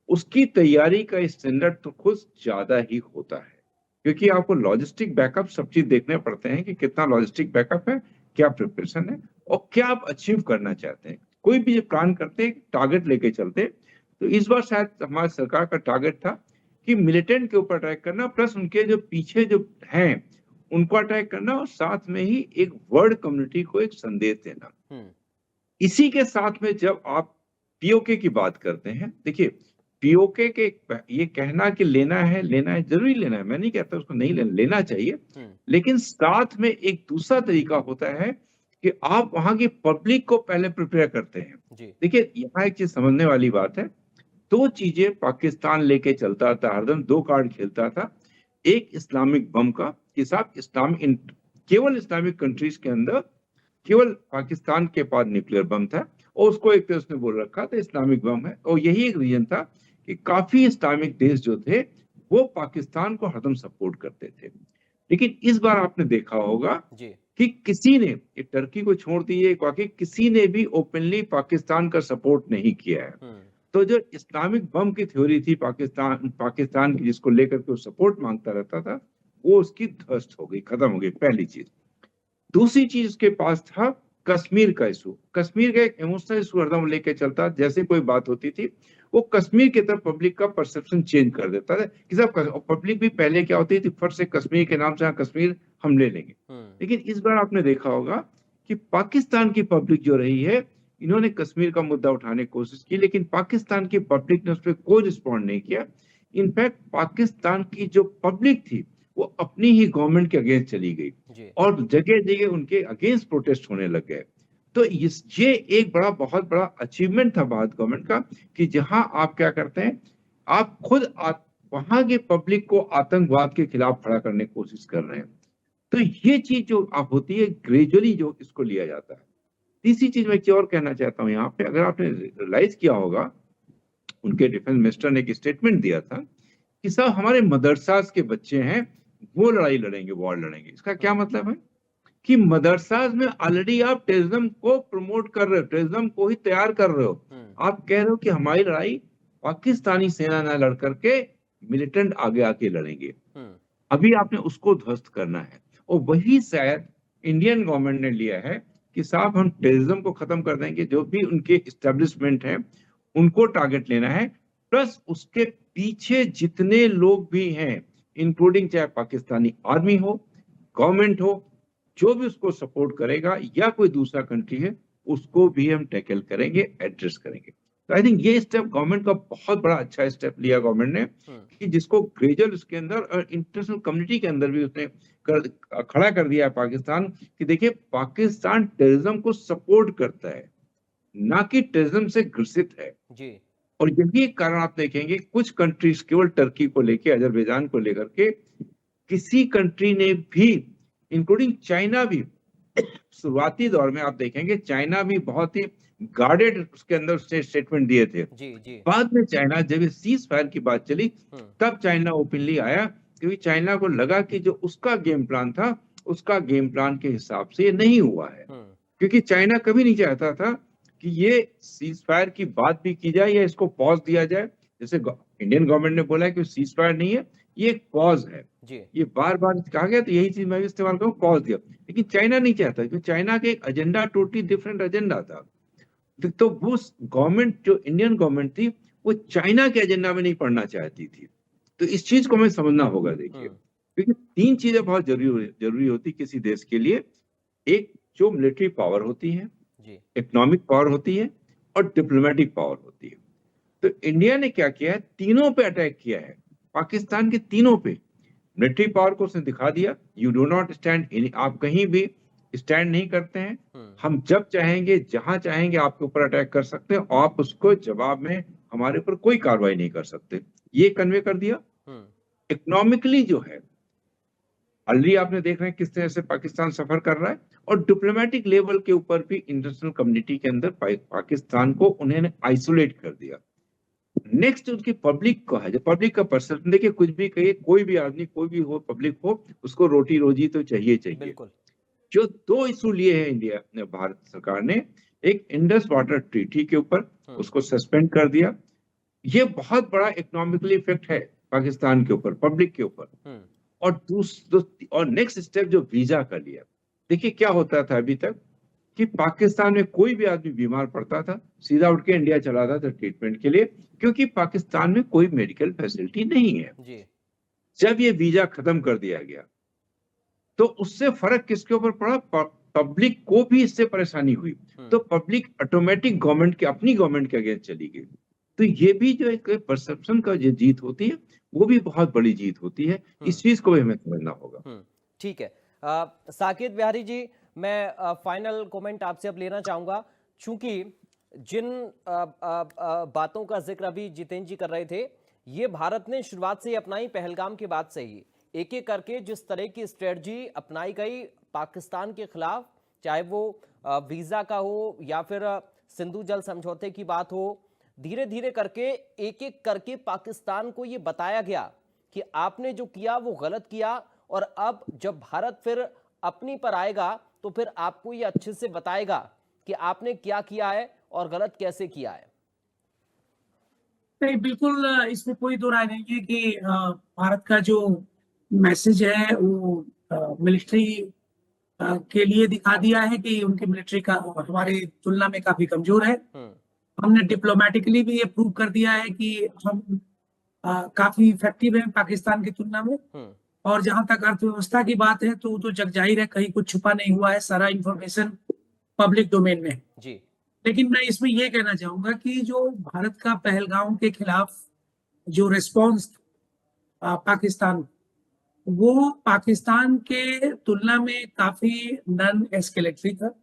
उसकी तैयारी का स्टैंडर्ड तो कुछ ज्यादा ही होता है, क्योंकि आपको लॉजिस्टिक बैकअप सब चीज देखने पड़ते हैं कि कितना लॉजिस्टिक बैकअप है, क्या प्रिपरेशन है और क्या आप अचीव करना चाहते हैं। कोई भी प्लान करते हैं, टारगेट लेके चलते, तो इस बार शायद हमारी सरकार का टारगेट था कि मिलिटेंट के ऊपर अटैक करना, प्लस उनके जो पीछे जो हैं उनको अटैक करना, और साथ में ही एक वर्ल्ड कम्युनिटी को एक संदेश देना। इसी के साथ में जब आप पीओके की बात करते हैं, देखिए पीओके के ये कहना कि लेना है जरूरी लेना है, मैं नहीं कहता उसको नहीं लेना चाहिए, लेकिन साथ में एक दूसरा तरीका होता है कि आप वहां की पब्लिक को पहले प्रिपेयर करते हैं। देखिए यहाँ एक चीज समझने वाली बात है, 2 चीजें पाकिस्तान लेके चलता था, हरदम 2 कार्ड खेलता था। एक इस्लामिक बम का, कि साहब केवल इस्लामिक कंट्रीज के अंदर केवल पाकिस्तान के पास न्यूक्लियर बम था, और उसको एक तरह उसने बोल रखा था इस्लामिक बम है, और यही एक रीजन था कि काफी इस्लामिक देश जो थे वो पाकिस्तान को हरदम सपोर्ट करते थे। लेकिन इस बार आपने देखा होगा कि किसी ने, टर्की को छोड़ दिए, बाकी किसी ने भी ओपनली पाकिस्तान का सपोर्ट नहीं किया है। तो जो इस्लामिक बम की थ्योरी थी पाकिस्तान की, जिसको लेकर के वो सपोर्ट मांगता रहता था, वो उसकी ध्वस्त हो गई, खत्म हो गई, पहली चीज। दूसरी चीज उसके पास था कश्मीर का इशू। कश्मीर का एक इमोशनल इशू हरदम लेके चलता, जैसे कोई बात होती थी वो कश्मीर की तरफ पब्लिक का परसेप्शन चेंज कर देता था कि साहब, पब्लिक भी पहले क्या होती थी, फट से कश्मीर के नाम से कश्मीर हम ले लेंगे। लेकिन इस बार आपने देखा होगा कि पाकिस्तान की पब्लिक जो रही है, इन्होंने कश्मीर का मुद्दा उठाने की कोशिश की, लेकिन पाकिस्तान की पब्लिक ने उस पर कोई रिस्पॉन्ड नहीं किया। इनफैक्ट पाकिस्तान की जो पब्लिक थी वो अपनी ही गवर्नमेंट के अगेंस्ट चली गई, और जगह जगह उनके अगेंस्ट प्रोटेस्ट होने लग गए। तो ये एक बहुत बड़ा अचीवमेंट था भारत गवर्नमेंट का, कि जहां आप क्या करते हैं, आप खुद वहां के पब्लिक को आतंकवाद के खिलाफ खड़ा करने की कोशिश कर रहे हैं। तो ये चीज जो आप होती है, ग्रेजुअली जो इसको लिया जाता है। तीसरी चीज मैं एक और कहना चाहता हूँ यहाँ पे, अगर आपने रियलाइज किया होगा, उनके डिफेंस मिनिस्टर ने एक स्टेटमेंट दिया था कि साहब हमारे मदरसास के बच्चे हैं, वो लड़ाई लड़ेंगे, वॉर लड़ेंगे। इसका क्या मतलब है कि मदरसास में ऑलरेडी आप टेररिज्म को प्रमोट कर रहे हो, टेररिज्म को ही तैयार कर रहे हो। आप कह रहे हो कि हमारी लड़ाई पाकिस्तानी सेना ना लड़ करके मिलिटेंट आगे आके लड़ेंगे। अभी आपने उसको ध्वस्त करना है, और वही शायद इंडियन गवर्नमेंट ने लिया है कि साहब हम टेररिज्म को खत्म कर देंगे, जो भी उनके एस्टेब्लिशमेंट है उनको टारगेट लेना है, प्लस उसके पीछे जितने लोग भी हैं, इंक्लूडिंग चाहे पाकिस्तानी आर्मी हो, गवर्नमेंट हो, जो भी उसको सपोर्ट करेगा या कोई दूसरा कंट्री है, उसको भी हम टैकल करेंगे, एड्रेस करेंगे। तो आई थिंक ये स्टेप गवर्नमेंट का बहुत बड़ा अच्छा स्टेप लिया गवर्नमेंट ने, कि जिसको ग्रेजुअल उसके अंदर और इंटरनेशनल कम्युनिटी के अंदर भी उसने खड़ा कर दिया है पाकिस्तान, कि देखिए पाकिस्तान टेररिज्म को सपोर्ट करता है, ना कि टेररिज्म से ग्रसित है जी। और यही कारण आप देखेंगे कुछ कंट्रीज, केवल टर्की को लेके, अजरबैजान को लेकर के किसी कंट्री ने भी, इंक्लूडिंग चाइना भी, शुरुआती दौर में आप देखेंगे चाइना भी बहुत ही गार्डेड उसके अंदर स्टेटमेंट दिए थे जी। बाद में चाइना जब सीज फायर की बात चली, तब चाइना ओपनली आया, क्योंकि चाइना को लगा कि जो उसका गेम प्लान था, उसका गेम प्लान के हिसाब से ये नहीं हुआ है। क्योंकि चाइना कभी नहीं चाहता था कि ये सीज फायर की बात भी की जाए या इसको पॉज दिया जाए। जैसे इंडियन गवर्नमेंट ने बोला कि सीज फायर नहीं है, ये एक पॉज है जी। ये बार बार कहा गया, तो यही चीज मैं भी इस्तेमाल करूं, पॉज दिया। लेकिन चाइना नहीं चाहता, क्योंकि चाइना का एक एजेंडा टोटली डिफरेंट एजेंडा था। तो वो गवर्नमेंट, जो इंडियन गवर्नमेंट थी, वो चाइना के एजेंडा में नहीं पढ़ना चाहती थी। तो इस चीज को हमें समझना होगा। देखिए, क्योंकि तीन चीजें बहुत जरूरी होती किसी देश के लिए। एक जो मिलिट्री पावर होती है, इकोनॉमिक पावर होती है, और डिप्लोमेटिक पावर होती है। तो इंडिया ने क्या किया है, तीनों पे अटैक किया है, पाकिस्तान के तीनों पे। मिलिट्री पावर को उसने दिखा दिया, यू डू नॉट स्टैंड, आप कहीं भी स्टैंड नहीं करते हैं, हम जब चाहेंगे जहां चाहेंगे आपके ऊपर अटैक कर सकते हैं, आप उसको जवाब में हमारे ऊपर कोई कार्रवाई नहीं कर सकते, ये कन्वे कर दिया। इकोनॉमिकली जो है, ऑलरेडी आपने देख रहे हैं किस तरह से पाकिस्तान सफर कर रहा है, और डिप्लोमेटिक लेवल के ऊपर भी इंटरनेशनल कम्युनिटी के अंदर पाकिस्तान को उन्होंने आइसोलेट कर दिया। नेक्स्ट उनकी पब्लिक को है, जो पब्लिक का परसेप्शन, देखिए कुछ भी कहिए, कोई भी आदमी, कोई भी हो, पब्लिक हो, उसको रोटी रोजी तो चाहिए। जो दो इशू लिए हैं इंडिया ने, भारत सरकार ने, एक इंडस वाटर ट्रीटी के ऊपर, उसको सस्पेंड कर दिया। ये बहुत बड़ा इकोनॉमिकली इफेक्ट है पाकिस्तान के ऊपर, पब्लिक के ऊपर। और नेक्स्ट स्टेप जो वीजा का लिया, देखिए क्या होता था अभी तक कि पाकिस्तान में कोई भी आदमी बीमार पड़ता था, सीधा उठ के इंडिया चला था ट्रीटमेंट के लिए, क्योंकि पाकिस्तान में कोई मेडिकल फैसिलिटी नहीं है जी। जब ये वीजा खत्म कर दिया गया, तो उससे फर्क किसके ऊपर पड़ा, पब्लिक को भी इससे परेशानी हुई। तो पब्लिक ऑटोमेटिक गवर्नमेंट के, अपनी गवर्नमेंट के अगेंस्ट चली गई। तो ये भी जो एक परसेप्शन का जो जीत होती है, वो भी बहुत बड़ी जीत होती है। इस चीज को भी हमें समझना होगा। ठीक है, साकेत बिहारी जी, मैं फाइनल कमेंट आपसे अब लेना चाहूंगा, चूंकि जिन बातों का जिक्र अभी जितेंद्र जी कर रहे थे, ये भारत ने शुरुआत से ही अपनाई, पहलगाम के बाद से ही एक एक करके जिस तरह की स्ट्रेटजी अपनाई गई पाकिस्तान के खिलाफ, चाहे वो वीजा का हो या फिर सिंधु जल समझौते की बात हो, धीरे धीरे करके एक एक करके पाकिस्तान को ये बताया गया कि आपने जो किया वो गलत किया, और अब जब भारत फिर अपनी पर आएगा तो फिर आपको ये अच्छे से बताएगा कि आपने क्या किया है और गलत कैसे किया है। नहीं, बिल्कुल इसमें कोई दो राय नहीं है कि भारत का जो मैसेज है वो मिलिट्री के लिए दिखा दिया है कि उनकी मिलिट्री का हमारी तुलना में काफी कमजोर है। हमने डिप्लोमेटिकली भी ये प्रूव कर दिया है कि हम काफी इफेक्टिव हैं पाकिस्तान की तुलना में। और जहां तक अर्थव्यवस्था की बात है, तो तो जग जाहिर है, कहीं कुछ छुपा नहीं हुआ है, सारा इंफॉर्मेशन पब्लिक डोमेन में जी। लेकिन मैं इसमें यह कहना चाहूंगा कि जो भारत का पहलगाम के खिलाफ जो रिस्पॉन्स पाकिस्तान, वो पाकिस्तान के तुलना में काफी नॉन एस्केलेटरी था।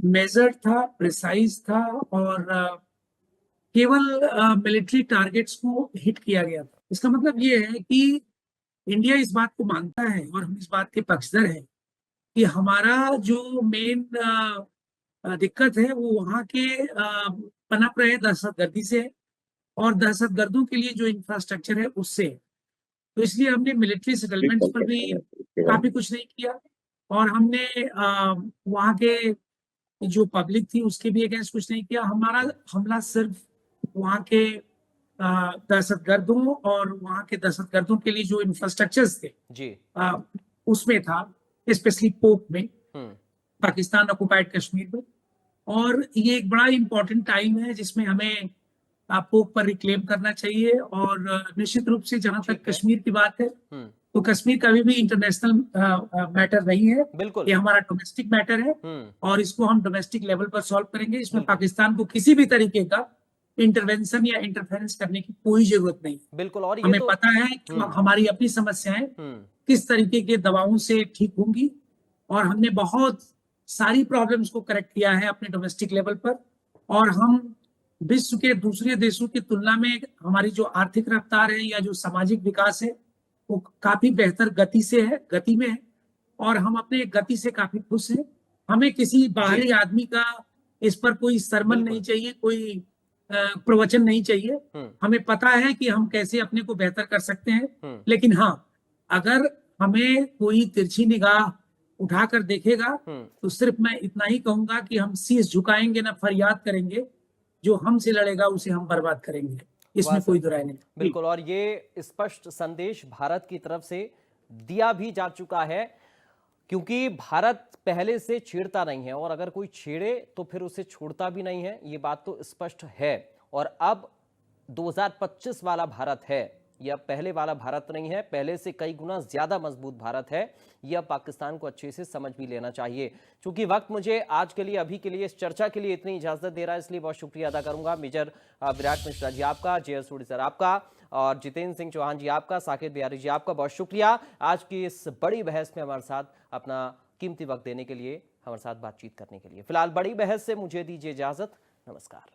मेजर्ड था, प्रिसाइज था और केवल मिलिट्री टारगेट्स को हिट किया गया था। इसका मतलब ये है कि इंडिया इस बात को मानता है और हम इस बात के पक्षधर हैं कि हमारा जो मेन दिक्कत है वो वहाँ के पनप रहे दहशतगर्दी से है और दहशतगर्दों के लिए जो इंफ्रास्ट्रक्चर है उससे है। तो इसलिए हमने मिलिट्री सेटलमेंट्स पर भी काफी कुछ नहीं किया और हमने वहाँ के जो पब्लिक थी उसके भी अगेंस्ट कुछ नहीं किया। हमारा हमला सिर्फ वहाँ के दहशतगर्दों और वहाँ के दहशतगर्दों के लिए जो इंफ्रास्ट्रक्चर्स थे जी उसमें था, स्पेशली पोक में, पाकिस्तान ऑक्युपाइड कश्मीर में। और ये एक बड़ा इंपॉर्टेंट टाइम है जिसमें हमें पोक पर रिक्लेम करना चाहिए और निश्चित रूप से जहां तक कश्मीर की बात है तो कश्मीर कभी भी इंटरनेशनल मैटर नहीं है, बिल्कुल, ये हमारा डोमेस्टिक मैटर है और इसको हम डोमेस्टिक लेवल पर सॉल्व करेंगे। इसमें पाकिस्तान को किसी भी तरीके का इंटरवेंशन या इंटरफेरेंस करने की कोई जरूरत नहीं। बिल्कुल। और हमें पता है कि हमारी अपनी समस्याएं किस तरीके के दबावों से ठीक होंगी और हमने बहुत सारी प्रॉब्लम्स को करेक्ट किया है अपने डोमेस्टिक लेवल पर और हम विश्व के दूसरे देशों की तुलना में हमारी जो आर्थिक रफ्तार है या जो सामाजिक विकास है वो काफी बेहतर गति में है और हम अपने गति से काफी खुश हैं। हमें किसी बाहरी आदमी का इस पर कोई सरमन नहीं चाहिए, कोई प्रवचन नहीं चाहिए। हमें पता है कि हम कैसे अपने को बेहतर कर सकते हैं, लेकिन हाँ, अगर हमें कोई तिरछी निगाह उठाकर देखेगा तो सिर्फ मैं इतना ही कहूंगा कि हम शीश झुकाएंगे ना फरियाद करेंगे, जो हमसे लड़ेगा उसे हम बर्बाद करेंगे, इसमें कोई दुराय नहीं। बिल्कुल। और ये स्पष्ट संदेश भारत की तरफ से दिया भी जा चुका है क्योंकि भारत पहले से छेड़ता नहीं है और अगर कोई छेड़े तो फिर उसे छोड़ता भी नहीं है, ये बात तो स्पष्ट है। और अब 2025 वाला भारत है, यह पहले वाला भारत नहीं है, पहले से कई गुना ज्यादा मजबूत भारत है। यह पाकिस्तान को अच्छे से समझ भी लेना चाहिए। क्योंकि वक्त मुझे आज के लिए, अभी के लिए, इस चर्चा के लिए इतनी इजाजत दे रहा है, इसलिए बहुत शुक्रिया अदा करूंगा मेजर विराट मिश्रा जी आपका, जे.एस. सोढी सर आपका और जितेंद्र सिंह चौहान जी आपका, साकेत बिहारी जी आपका बहुत शुक्रिया आज की इस बड़ी बहस में हमारे साथ अपना कीमती वक्त देने के लिए, हमारे साथ बातचीत करने के लिए। फिलहाल बड़ी बहस से मुझे दीजिए इजाजत। नमस्कार।